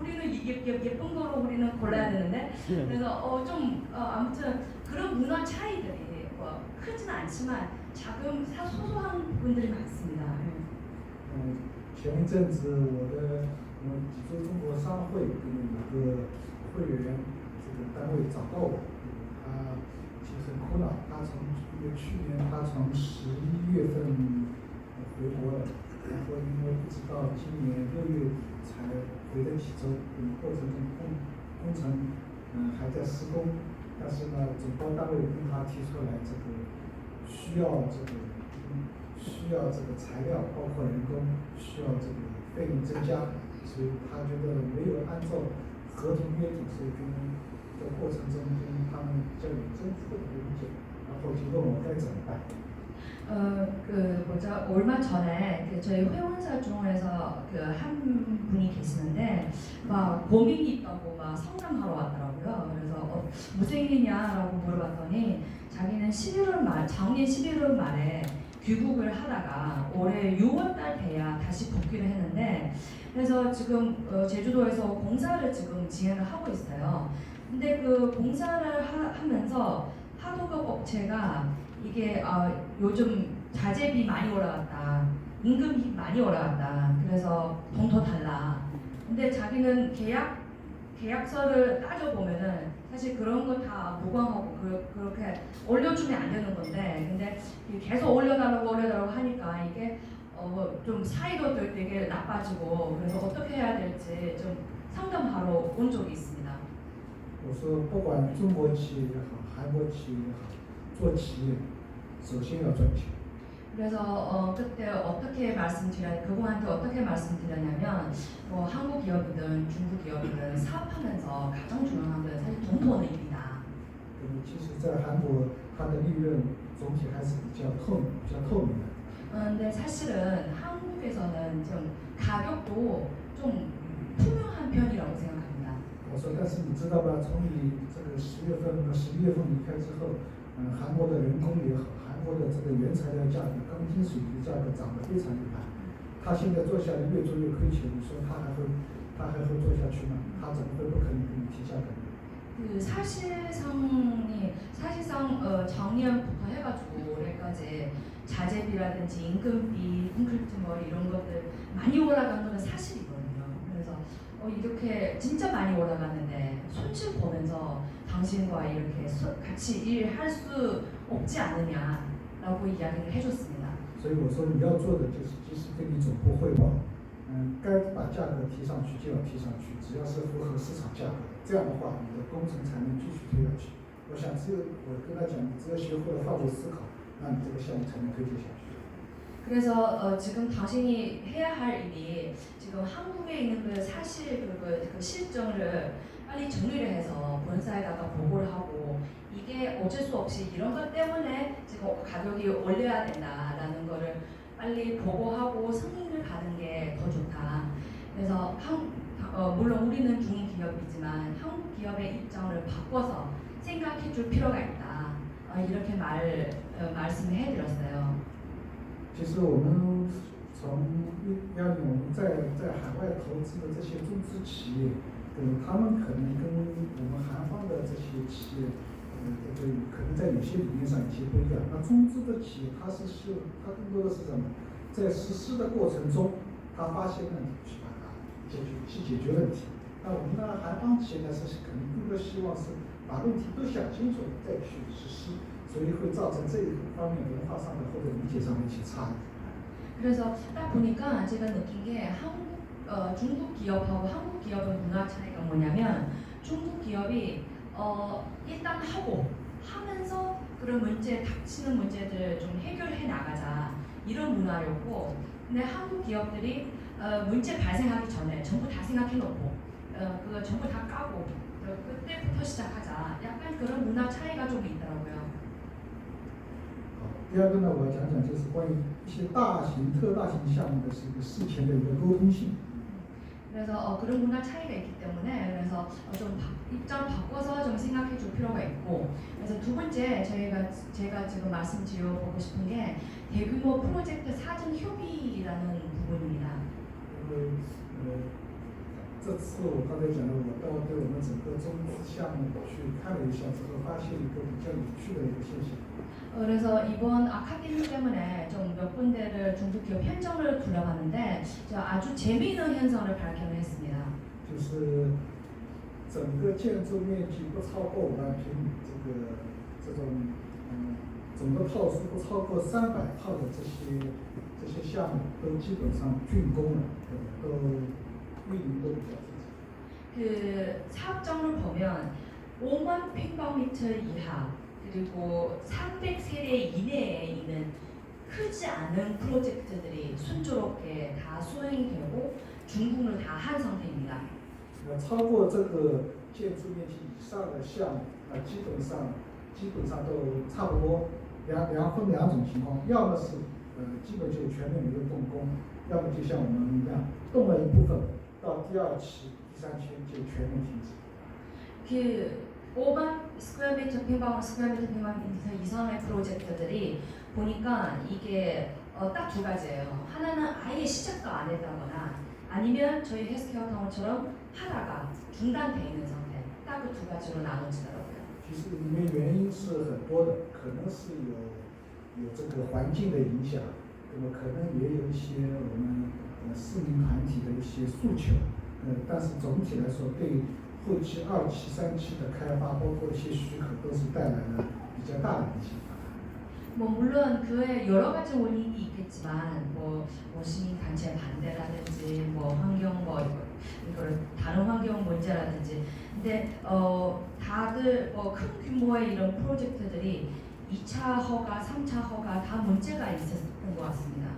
우리는 예쁜 거로 우리는 골라야 되는데 그래서 아무튼 그런 문화 차이들이 크지는 않지만 작은 소소한 부분들이 많습니다. 前一阵子我们济州中国商会跟一个会员这个单位找到我，他其实很苦恼，去年他从11月份回国了，然后因为不知道今年6月才回的济州，过程中工程还在施工，但是呢，总包单位跟他提出来这个需要这个材料，包括人工，需要这个费用增加，所以他觉得没有按照合同约定，所以在过程中跟他们交有争执的意见，然后就问我该怎么办。 얼마 전에 저희 회원사 중에서 한 분이 계시는데 막 고민이 있다고 막 상담하러 왔더라고요. 그래서 무슨 일이냐라고 물어봤더니 자기는 작년 11월 말에 귀국을 하다가 올해 6월달 돼야 다시 복귀를 했는데 그래서 지금 제주도에서 공사를 지금 진행을 하고 있어요. 근데 그 공사를 하면서 하도급 업체가 이게 요즘 자재비 많이 올라갔다, 임금이 많이 올라갔다. 그래서 돈 더 달라. 근데 자기는 계약서를 따져 보면은 사실 그런 거 다 보강하고 그렇게 올려주면 안 되는 건데, 근데 계속 올려달라고 하니까 이게 좀 사이도 되게 나빠지고 그래서 어떻게 해야 될지 좀 상담하러 온 적이 있습니다. 我说，不管中国企业也好，韩国企业也好，做企业首先要赚钱。 그래서 그때 그분한테 어떻게 말씀드렸냐면 한국 기업이든 중국 기업이든 사업하면서 가장 중요한 건 사실 돈 버는 일이다. 其实，在韩国，它的利润总体还是比较透明的。 근데 사실은 한국에서는 좀 가격도 좀 투명한 편이라고 생각합니다. 我说，但是你知道吧？从你这个10月份和11月份离开之后，韩国的人工也好，韩国的这个原材料价格、钢筋水泥价格涨得非常厉害。他现在做下来越做越亏钱，你说他还会做下去吗？他怎么会不可能给你提价格呢？사실상 작년부터 해가지고 올해까지 자재비라든지 임금비, 콘크리트 뭐 이런 것들 많이 올라간 거는 사실이거든요. 그래서 이렇게 진짜 많이 올라갔는데 손실 보면서 당신과 이렇게 같이 일할 수 없지 않느냐라고 이야기를 해줬습니다. 所以我说你要做的就是，即使跟你总部汇报，该把价格提上去就要提上去，只要是符合市场价格，这样的话你的工程才能继续推下去。我想我跟他讲，你只要学会了换位思考，那你这个项目才能推进下去。 그래서 지금 당신이 해야 할 일이 지금 한국에 있는 그 사실 그 실정을 빨리 정리를 해서 본사에다가 보고를 하고 이게 어쩔 수 없이 이런 것 때문에 지금 가격이 올려야 된다라는 거를 빨리 보고하고 승인을 받은 게 더 좋다. 그래서 물론 우리는 중기업이지만 한국 기업의 입장을 바꿔서 생각해 줄 필요가 있다. 이렇게 말씀을 해드렸어요. 其实我们从2010年我们在海外投资的这些中资企业，他们可能跟我们韩方的这些企业，可能在有些理念上有些不一样。那中资的企业，它更多的是什么？在实施的过程中，他发现问题去把它解决问题。那我们呢，韩方现在是可能更多希望是把问题都想清楚再去实施。 所以会造成这一方面文化上的或者理解上的一些差异。 그래서 딱 보니까 제가 느낀 게 중국 기업하고 한국 기업의 문화 차이가 뭐냐면 중국 기업이 일단 하면서 그런 닥치는 문제들을 좀 해결해 나가자 이런 문화였고, 근데 한국 기업들이 문제 발생하기 전에 전부 다 생각해놓고 그거 전부 다 까고 그때부터 시작하자. 약간 그런 문화 차이가 좀 있더라고요. 第二个呢，我要讲讲就是关于一些特大型项目的是一个事前的一个沟通性。 그래서 그런 문화 차이가 있기 때문에 그래서 좀 입장 바꿔서 좀 생각해 줄 필요가 있고, 그래서 두 번째 제가 지금 말씀드려보고 싶은 게 대규모 프로젝트 사전 협의라는 부분입니다. 这次我刚才讲的，我对我们整个中资项目去看了一下之后，发现一个比较有趣的一个现象。 그래서 이번 아카데미 때문에 좀 몇 군데를 중소기업 현장을 둘러봤는데 아주 재미있는 현상을 발견을 했습니다. 就是整个建筑面积不超过5万平米，这种总的套数不超过300套的这些项目都基本上竣工了，都运营都比较正常。 그 사업장을 보면 5만 평방미터 이하 그리고 300세대 이내에 있는 크지 않은 프로젝트들이 순조롭게 다 수행이 되고 준공을 다 한 상태입니다. 超过这个建筑面积以上的项目，基本上都差不多分两种情况，要么是基本就全面没有动工，要么就像我们一样动了一部分，到第2期、第3期就全面停止。 5만 스퀘어미터 평방 이상의 프로젝트들이 보니까 이게 딱 두 가지예요. 하나는 아예 시작도 안 했다거나 아니면 저희 헬스케어 타운처럼 하다가 중단돼 있는 상태. 딱 그 두 가지로 나눠지더라고요. 其实里面原因是很多的，可能是有这个环境的影响，那么可能也有一些我们市民团体的一些诉求，但是总体来说对 后期2期、3期的开发，包括一些许可，都是带来了比较大的影响。 물론 그에 여러 가지 원인이 있겠지만 시민 단체 반대라든지 환경 이걸 다른 환경 문제라든지, 근데 다들 큰 규모의 이런 프로젝트들이 2차 허가, 3차 허가 다 문제가 있었던 것 같습니다.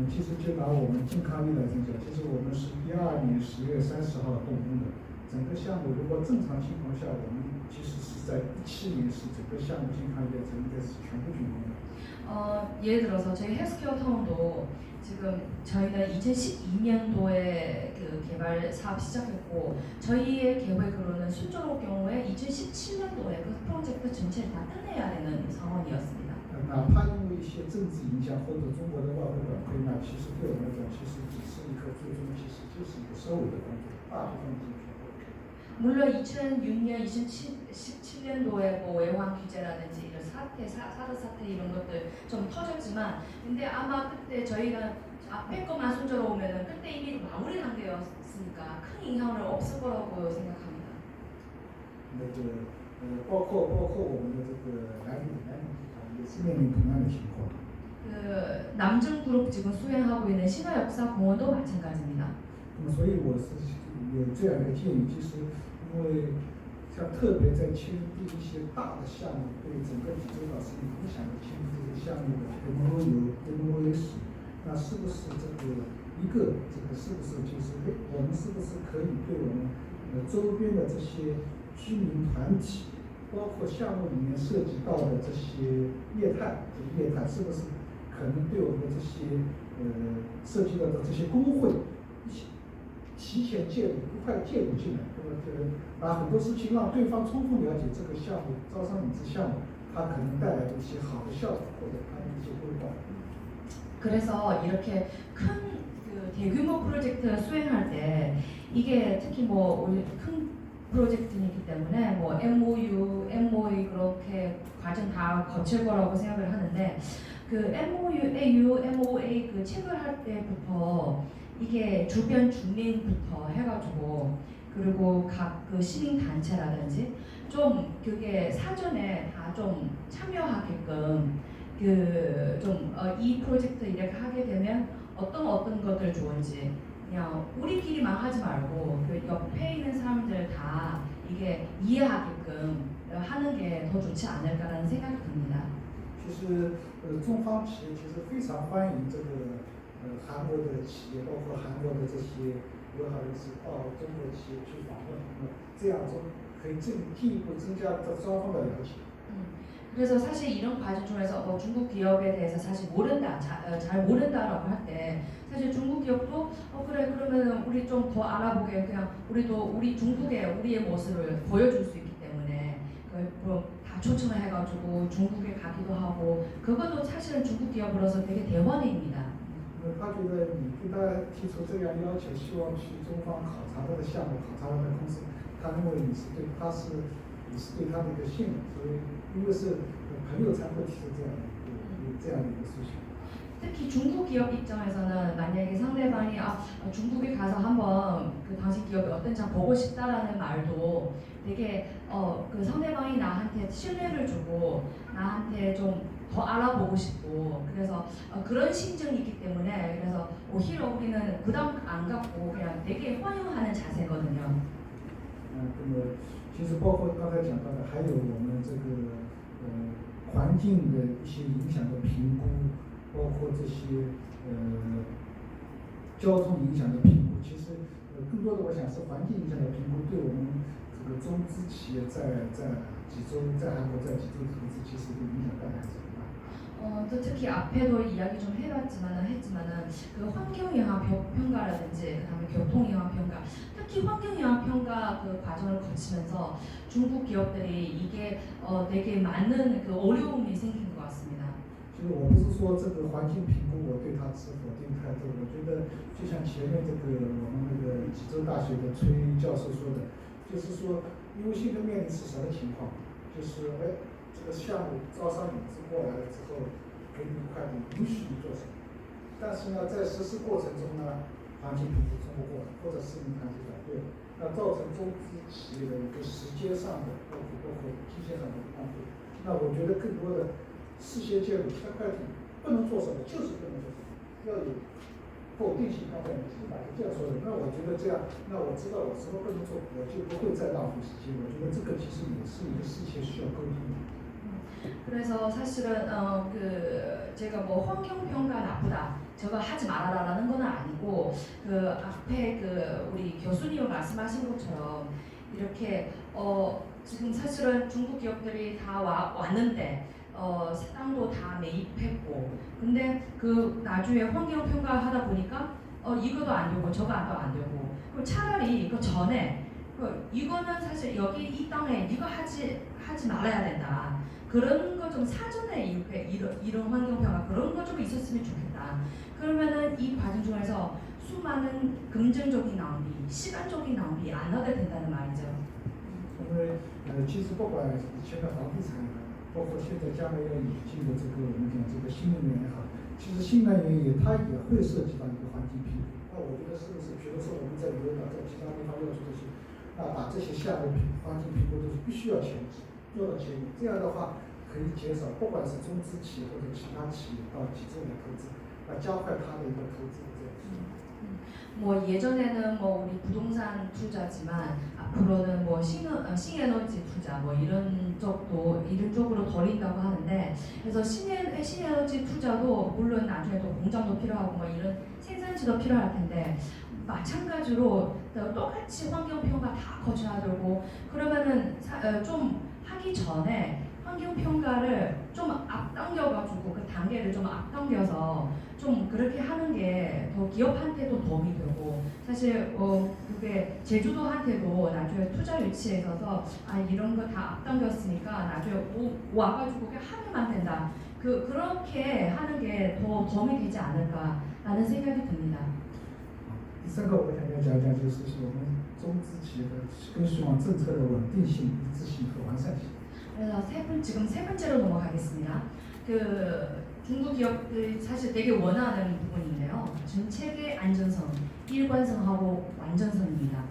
其实就拿我们健康医来讲，其实我们是12年10月30号动工的。 整个项目如果正常情况下，我们其实是在17年是整个项目健康医疗应该是全部竣工的。 예를 들어서 저희 헬스케어 타운도 지금 저희는 2012년도에 그 개발 사업 시작했고 저희의 계획으로는 순조로울 경우에 2017년도에 그 프로젝트 전체를 다 끝내야 되는 상황. 哪怕因为一些政治影响或者中国的外汇短亏呢，其实对我们来讲，其实只是一个最终其实就是一个收尾的工作，大部分进去 OK。 물론 2006년, 2017년도에 뭐 외환 규제라든지 이런 사드 사태 이런 것들 좀 터졌지만, 근데 아마 그때 저희가 앞에 것만 순조로우면은 그때 이미 마무리 단계였으니까 큰 영향은 없을 거라고 생각합니다. 那个包括我们的这个南女也是面临同样的情况。 그 남중 그룹 지금 수행하고 있는 신화역사공원도 마찬가지입니다. 那么所以我是有这样一个建议，就是因为像特别在签订一些大的项目，对整个济州岛是有影响的签订这个项目的 MOS， 那是不是这个是不是就是我们是不是可以对我们周边的这些居民团体，包括项目里面涉及到的这些业态，是不是可能对我们的这些涉及到的这些工会一起提前介入，快介入进来，那么把很多事情让对方充分了解这个项目招商引资项目，它可能带来的一些好的效果或者它的一些规划。 그래서 이렇게 큰 그 대규모 프로젝트 수행할 때 이게 특히 뭐 우리 큰 프로젝트이기 때문에 뭐 MOU, MOE 그렇게 과정 다 거칠 거라고 생각을 하는데, 그 MOU, MOA 그 체결 할 때부터 이게 주변 주민부터 해가지고 그리고 각 그 시민 단체라든지 좀 그게 사전에 다 좀 참여하게끔 그 좀 이 프로젝트 이렇게 하게 되면 어떤 것들 좋은지 그냥 우리끼리만 하지 말고 그 옆에 있는 사람들 다 이게 이해하게끔 하는 게 더 좋지 않을까라는 생각이 듭니다. 其实中方企业其实非常欢迎这个韩国的企业，包括韩国的这些友好人士到中国企业去访问，那么这样可以进一步增加对双方的了解。 그래서 사실 이런 과정 중에서 뭐 중국 기업에 대해서 사실 모른다, 잘 모른다라고 할 때 사실 중국 기업도 그래 그러면 우리 좀 더 알아보게, 그냥 우리도 우리 중국의 우리의 모습을 보여줄 수 있기 때문에 다 초청을 해가지고 중국에 가기도 하고, 그것도 사실은 중국 기업으로서 되게 대환영입니다. 他觉得你对他提出这样要求，希望去中方考察他的项目，考察他的公司，他认为你是对他的一个信任，所以因为是朋友才会提出这样的一个诉求。 특히 중국 기업 입장에서는 만약에 상대방이 중국에 가서 한번 그 당시 기업이 어떤지 보고 싶다라는 말도 되게 그 상대방이 나한테 신뢰를 주고 나한테 좀 더 알아보고 싶고, 그래서 그런 심정이 있기 때문에 그래서 오히려 우리는 부담 안 갖고 그냥 되게 환영하는 자세거든요. 那么其实包括刚才讲到的，还有我们这个环境的一些影响的评估，包括这些交通影响的评估。其实更多的我想是环境影响的评估，对我们这个中资企业在济州，在韩国在济州投资，其实对影响带来很大。 또 특히 앞에도 이야기 좀 했지만은 그 환경영향 평가라든지 그다음에 교통영향 평가, 특히 환경영향 평가 그 과정을 거치면서 중국 기업들이 이게 되게 많은 그 어려움이 생긴 것 같습니다. 其实我不是说这个环境评估我对它持否定态度，我觉得就像前面这个我们那个济州大学的崔教授说的，就是说因为现在面临是什么情况，就是这个项目招商引资过来了之后，给你一块地，允许你做什么，但是呢，在实施过程中呢，环境评估通不过，或者市民团体反对，那造成中资企业的一个时间上的包括金钱上的浪费。那我觉得更多的事先介入，这块地不能做什么，就是不能做什么，要有否定性。刚才你是哪个这样说的？那我觉得这样，那我知道我什么不能做，我就不会再浪费时间。我觉得这个其实也是一个事前需要沟通的。 그래서 사실은 제가 뭐 환경평가 나쁘다, 저거 하지 말아라라는 건 아니고, 그 앞에 그 우리 교수님 말씀하신 것처럼 이렇게 지금 사실은 중국 기업들이 다 왔는데 땅도 다 매입했고, 근데 그 나중에 환경평가 하다 보니까 이거도 안 되고 저거 안 되고, 그럼 차라리 그 전에 이거는 사실 여기 이 땅에 이거 하지 말아야 된다. 그런 거 좀 사전에 이렇게 이런 환경평가 그런 거 좀 있었으면 좋겠다. 그러면은 이 과정 중에서 수많은 금전적인 낭비, 시간적인 낭비 안 하게 된다는 말이죠. 因为其实不管以前的房地产也好，包括现在将来要引进的这个我们讲这个新能源也好，其实新能源它也会涉及到一个环境评估。那我觉得是不是，比如说我们在留岛在其他地方要做这些，把这些项目环境评估都是必须要前置，做到前面，这样的话可以减少不管是中资企业或者其他企业到集中来投资，加快它的一个投资的这样。 뭐 예전에는 뭐 우리 부동산 투자지만 앞으로는 뭐 신에너지 투자 뭐 이런 쪽으로 돌린다고 하는데 그래서 신에너지 투자도 물론 나중에 또 공장도 필요하고 뭐 이런 생산지도 필요할 텐데 마찬가지로 똑같이 환경평가 다 거쳐야 되고 그러면은 좀 하기 전에 환경평가를 좀 앞당겨가지고 그 단계를 좀 앞당겨서 좀 그렇게 하는 게 더 기업한테도 도움이 되고 사실 그게 제주도한테도 나중에 투자 유치에 있어서 이런 거 다 앞당겼으니까 나중에 와가지고 그냥 하면 된다. 그렇게 하는 게 더 도움이 되지 않을까라는 생각이 듭니다. 第三个我想要讲讲就是我们中资企业的更希望政策的稳定性、一致性和完善性。 그래서 지금 세 번째로 넘어가겠습니다. 중국 기업들이 사실 되게 원하는 부분인데요. 정책의 안전성, 일관성하고 완전성입니다.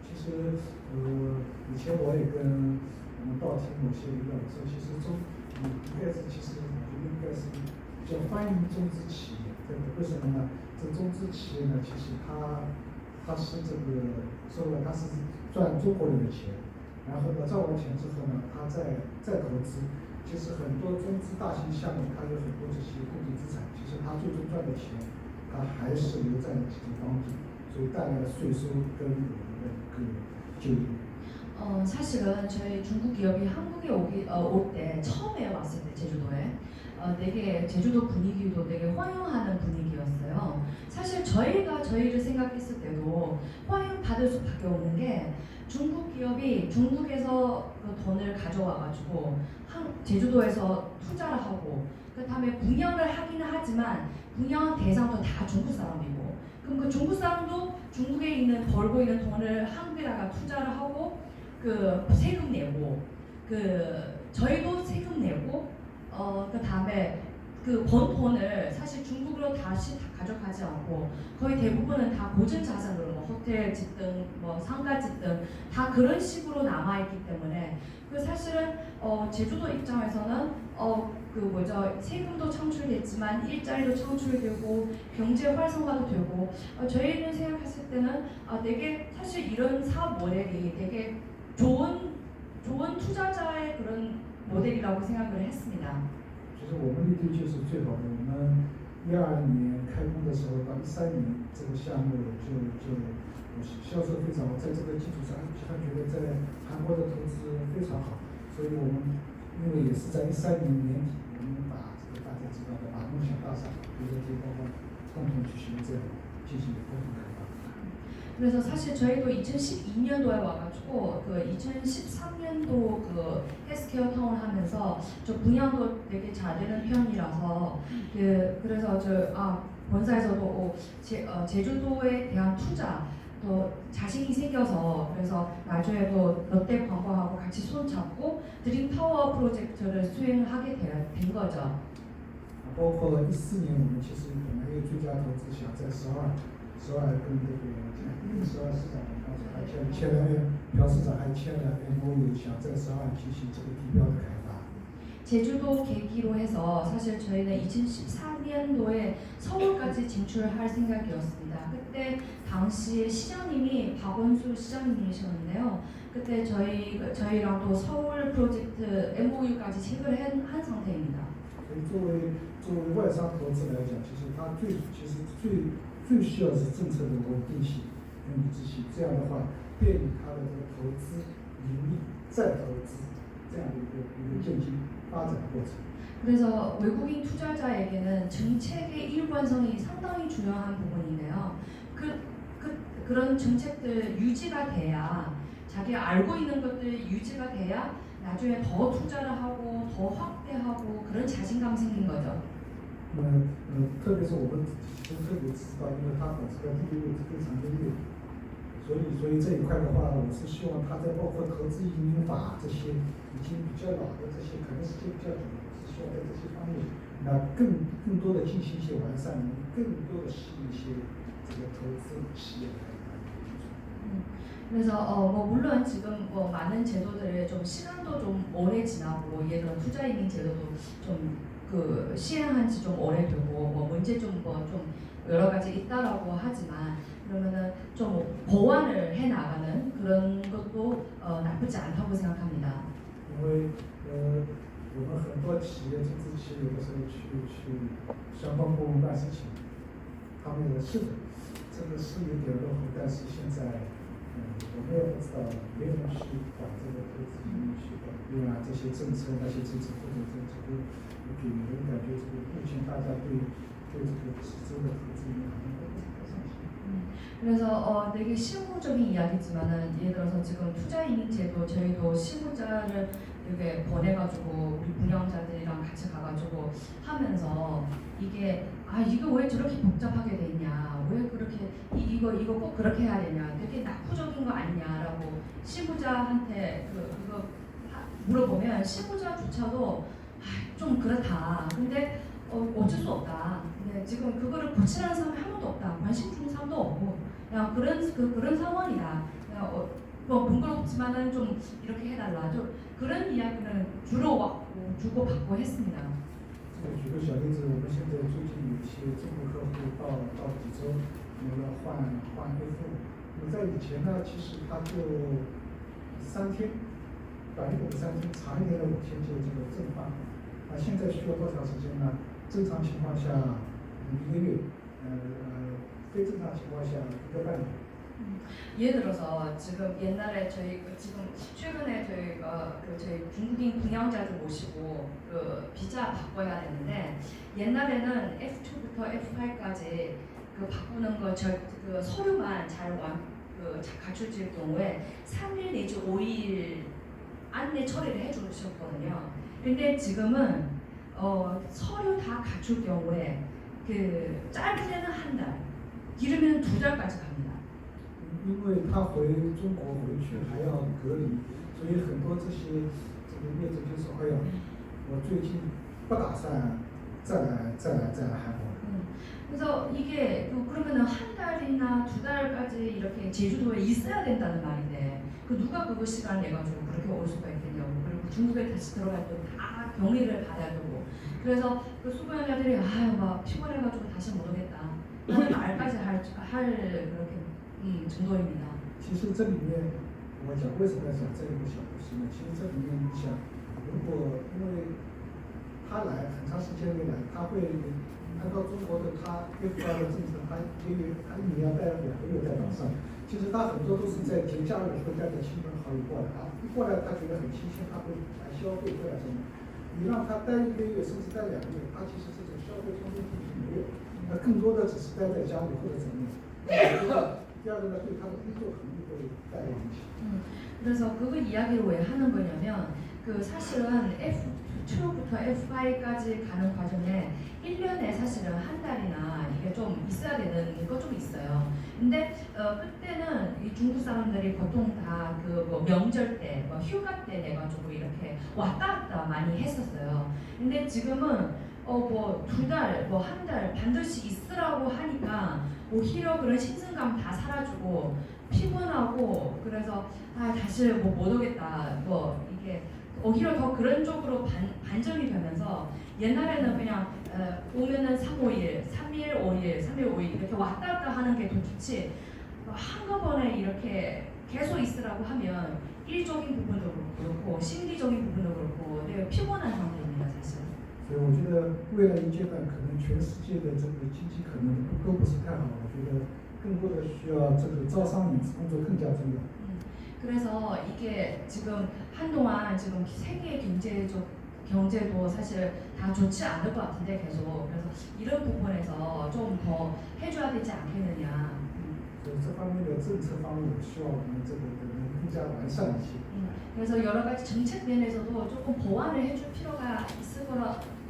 其实以前我也跟我们道听某些领导说，其实应该是比较欢迎中资企业，对不对？为什么呢？这中资企业呢，其实它是这个说了，它是赚中国人的钱，然后呢赚完钱之后呢，它再投资。 其实很多中资大型项目，它有很多这些固定资产，其实它最终赚的钱，它还是留在这个当地，所以带来的税收跟我们的一个就业。 사실은 저희 중국 기업이 한국에 올 때 처음에 왔을 때 제주도에 되게 제주도 분위기도 되게 환영하는 분위기였어요. 사실 저희가 저희를 생각했을 때도 환영받을 수밖에 없는 게 중국 기업이 중국에서 그 돈을 가져와가지고 제주도에서 투자를 하고 그 다음에 분양을 하기는 하지만 분양 대상도 다 중국 사람이고 그럼 그 중국 사람도 중국에 있는 벌고 있는 돈을 한국에다가 투자를 하고 그 세금 내고 저희도 세금 내고 그 다음에 그 번 돈을 사실 중국으로 다시 다 가져가지 않고 거의 대부분은 다 고증 자산으로 뭐 호텔 짓든 뭐 상가 짓든 다 그런 식으로 남아 있기 때문에 그 사실은 제주도 입장에서는 세금도 창출됐지만 일자리도 창출되고 경제 활성화도 되고 저희는 생각했을 때는 되게 사실 이런 사업 모델이 되게 좋은 투자자의 그런 모델이라고 생각을 했습니다. 其实我们的确是最好的。我们12年开工的时候到13年，这个项目就销售非常好，在这个基础上，集团觉得在韩国的投资非常好，所以我们因为也是在13年年底，我们把这个大家知道的把梦想大厦，比如说这包括共同去行政进行共同开发。 그래서 사실 저희도 2012년도에 와가지고 그 2013년도 그 헬스케어 타운을 하면서 저 분양도 되게 잘 되는 편이라서 그래서 본사에서도 제주도에 대한 투자 또 자신이 생겨서 그래서 나중에도 롯데관광하고 같이 손잡고 드림 타워 프로젝트를 수행하게 된 거죠. 包括14年，我们其实本来有最佳投资，想在12跟这个12市长刚才还签了朴市长还签了 MOU， 想在12进行这个地标的开发。 제주도 계기로 해서 사실 저희는 2014년도에 서울까지 진출할 생각이었습니다. 그때 당시에 시장님이 박원수 시장님이셨는데요. 그때 저희랑 또 서울 프로젝트 MOU까지 체결한 상태입니다. 作为外商投资来讲，其实它最需要的是政策的稳定性跟一致性，这样的话便于它的这个投资盈利再投资这样的一个渐进发展的过程。 그래서 외국인 투자자에게는 정책의 일관성이 상당히 중요한 부분인데요. 그런 정책들 유지가 돼야 자기가 알고 있는 것들 유지가 돼야 나중에 더 투자를 하고 더 확대하고 그런 자신감 생긴 거죠. 特别是我们其实特别知道，因为它本身的利率是非常的低，所以这一块的话，我是希望它在包括投资移民法这些已经比较老的这些，可能时间比较久，是希望在这些方面，更多的进行一些完善，更多的吸引一些这个投资企业来进驻。 그래서 뭐 물론 지금 뭐 많은 제도들의 좀 시간도 좀 오래 지나고 예를 들어 투자 이민 제도도 좀 그 시행한 지 좀 오래되고 뭐 문제 좀 여러 가지 있다라고 하지만 그러면은 좀 보완을 해 나가는 그런 것도 나쁘지 않다고 생각합니다. 因为我们很多企业、政治企业有的时候去相关部门办事情，他们也是的，这个是有点落后，但是现在我们也不知道没人去管这个投资移民去管，因为这些政策、那些政策或者政策都给人感觉这个目前大家对这个其中的投资移民好像都不太上心。 그래서 되게 실무적인 이야기지만은 예를 들어서 지금 투자 이민 제도 저희도 실무자를 이렇게 보내가지고 우리 분양자들이랑 같이 가가지고 하면서 이게 이거 왜 저렇게 복잡하게 돼 있냐, 왜 그렇게 이거 꼭 그렇게 해야 되냐, 되게 낙후적인 거 아니냐라고 실무자한테 그거 물어보면 실무자조차도 좀 그렇다. 근데 어쩔 수 없다. 근데 지금 그거를 고치라는 사람이 한 번도 없다. 관심 주는 사람도 없고 그냥 그런 상황이다. 그냥 뭐 번거롭지만은 좀 이렇게 해달라. 좀 그런 이야기는 주로 주고 받고 했습니다. 举个小例子，我们现在最近有一些中国客户到济州，要换 F5。那在以前呢，其实他就3天，短一点的3天，长一点的5天就这个正换。那现在需要多长时间呢？正常情况下1个月，非正常情况下1个半月。 예를 들어서 지금 옛날에 지금 최근에 저희가 저희 중국인 분양자들 모시고 비자 바꿔야 되는데 옛날에는 F2부터 F8까지 바꾸는 거 서류만 잘 갖춰질 경우에 3일 내지 5일 안에 처리를 해주셨거든요. 근데 지금은 서류 다 갖출 경우에 짧게는 한 달, 길으면 2달까지 갑니다. 因为他回中国回去还要隔离，所以很多这些业者就说：“哎呀，我最近不打算再来韩国。” 그래서 이게 그러면은 한 달이나 2달까지 이렇게 제주도에 있어야 된다는 말인데 누가 그거 시간 내가지고 그렇게 올 수가 있겠냐고. 그리고 중국에 다시 들어갈 때 다 격리를 받아야 되고 그래서 수고자들이 막 피곤해가지고 다시 못 오겠다 하는 말까지 할 그렇게 정도입니다. 其实这里面我讲为什么要讲这个小故事呢？其实这里面你想，如果因为他来很长时间没来，他会按照中国的他F2的政策，他1年要待2个月在岛上。其实他很多都是在节假日会带着亲朋好友过来一过来他觉得很新鲜，他会来消费或者什么。你让他待1个月甚至待2个月，他其实这种消费冲动性没有，那更多的只是待在家里或者怎么样。 第二个呢，对他的工作肯定会带来影响。 그래서 그거 이야기를 왜 하는 거냐면 사실은 F2부터 F5까지 가는 과정에 1년에 사실은 한 달이나 이게 좀 있어야 되는 거 좀 있어요. 근데 그때는 이 중국 사람들이 보통 다 뭐 명절 때, 뭐 휴가 때 내가지고 이렇게 왔다 갔다 많이 했었어요. 근데 지금은 뭐 2달, 뭐 1달 반드시 있으라고 하니까 오히려 그런 신선감 다 사라지고 피곤하고 그래서 다시 못 오겠다. 뭐 이게 오히려 더 그런 쪽으로 반전이 되면서 옛날에는 그냥 오면은 3, 5일, 3일, 5일, 3일, 5일 이렇게 왔다 갔다 하는 게 더 좋지 한꺼번에 이렇게 계속 있으라고 하면 일적인 부분도 그렇고 심리적인 부분도 그렇고 되게 피곤한 상태입니다 사실. 所以我觉得未来一阶段可能全世界的这个经济可能都不是太好，我觉得更多的需要这个招商引资工作更加重要。 그래서 이게 지금 한동안 지금 세계 경제도 사실 다 좋지 않을 것 같은데 계속 그래서 이런 부분에서 좀 더 해줘야 되지 않겠느냐. 所以这方面的政策方面，我希望我们这个能更加完善一些。 그래서 여러 가지 정책 면에서도 조금 보완을 해줄 필요가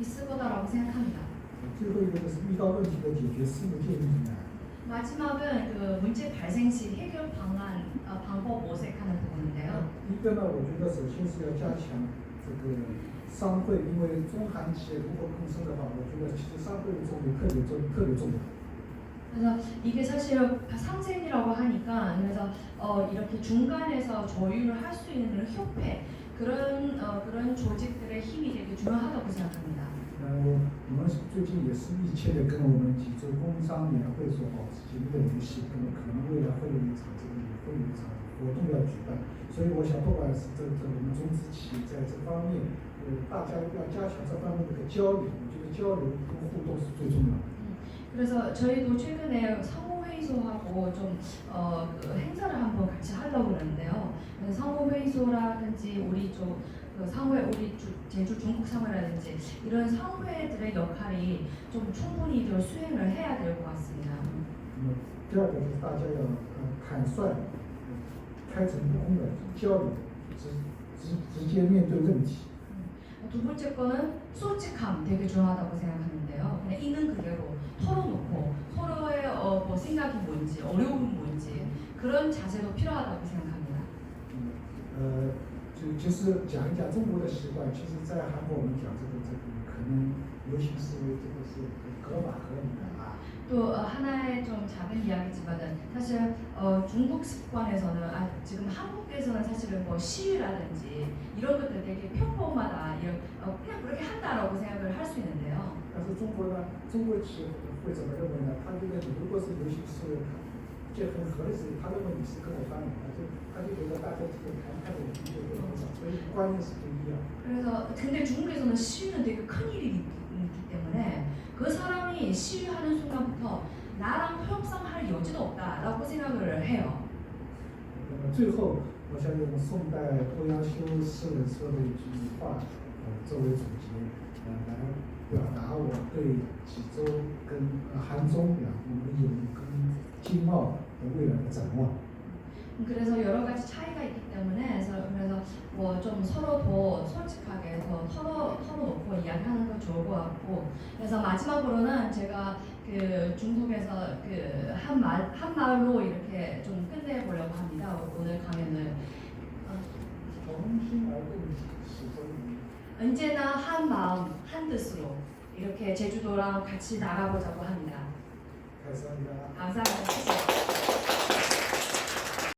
있을 거다라고 생각합니다. 最后一个就是遇到问题的解决思路建议呢， 마지막은 그 문제 발생 시 해결 방안 방법 모색하는 부분인데요. 一个呢，我觉得首先是要加强这个商会，因为中韩企业如果共生的话，我觉得其实商会的作用特别重要。 그래서 이게 사실 상생이라고 하니까 그래서 이렇게 중간에서 조율을 할 수 있는 그런 협회 그런 조직들의 힘이 되게 중요하다고 생각합니다. 我们最近也是密切的跟我们济州工商联会所保持紧密的联系，可能未来会有一场活动要举办，所以我想不管是我们中资企业在这方面，大家要加强这方面的交流，我觉得交流跟互动是最重要的。 그래서 저희도 최근에 상호회의소하고 좀 그 행사를 한번 같이 하려고 그러는데요. 상호회의소라든지 우리 그 상회 우리 제주 중국 상회라든지 이런 상회들의 역할이 좀 충분히 좀 수행을 해야 될 것 같습니다. 第二个就是大家要坦率、开诚布公的交流，直接面对问题。 두 번째 거는 솔직함 되게 중요하다고 생각하는데요. 그냥 있는 그대로 털어놓고 서로의 뭐 생각이 뭔지 어려움은 뭔지 그런 자세도 필요하다고 생각합니다. 就是讲一讲中国的习惯，其实在韩国我们讲这个可能尤其是这个是格法合理的啊。 또 하나의 좀 작은 이야기지만은 사실 중국 습관에서는 지금 한국에서는 사실은 뭐 시위라든지 이런 것들 되게 평범하다 이런 그냥 그렇게 한다라고 생각을 할 수 있는데요. 但是中国呢，中国企业会怎么认为呢？他觉得你如果是尤其是这很合理的，他认为你是跟我翻脸，他就觉得大家这个谈判的能力就会很少，所以观念是不一样。 그래서 근데 중국에서는 시위는 되게 큰 일이기 때문에 그 사람이 시위하는 순간부터 나랑 협상할 여지도 없다라고 생각을 해요. 那么最后，我想用宋代欧阳修诗人说的一句话，作为总结，来表达我对济州跟韩中两国友谊跟经贸的未来的展望。 그래서 여러 가지 차이가 있기 때문에 그래서 뭐 좀 서로 더 솔직하게 더 털어놓고 이야기하는 거 좋을 것 같고 그래서 마지막으로는 제가 그 중국에서 그 한말로 이렇게 좀 끝내보려고 합니다. 오늘 강연을 언제나 한 마음 한 뜻으로 이렇게 제주도랑 같이 나가보자고 합니다. 감사합니다. 감사합니다.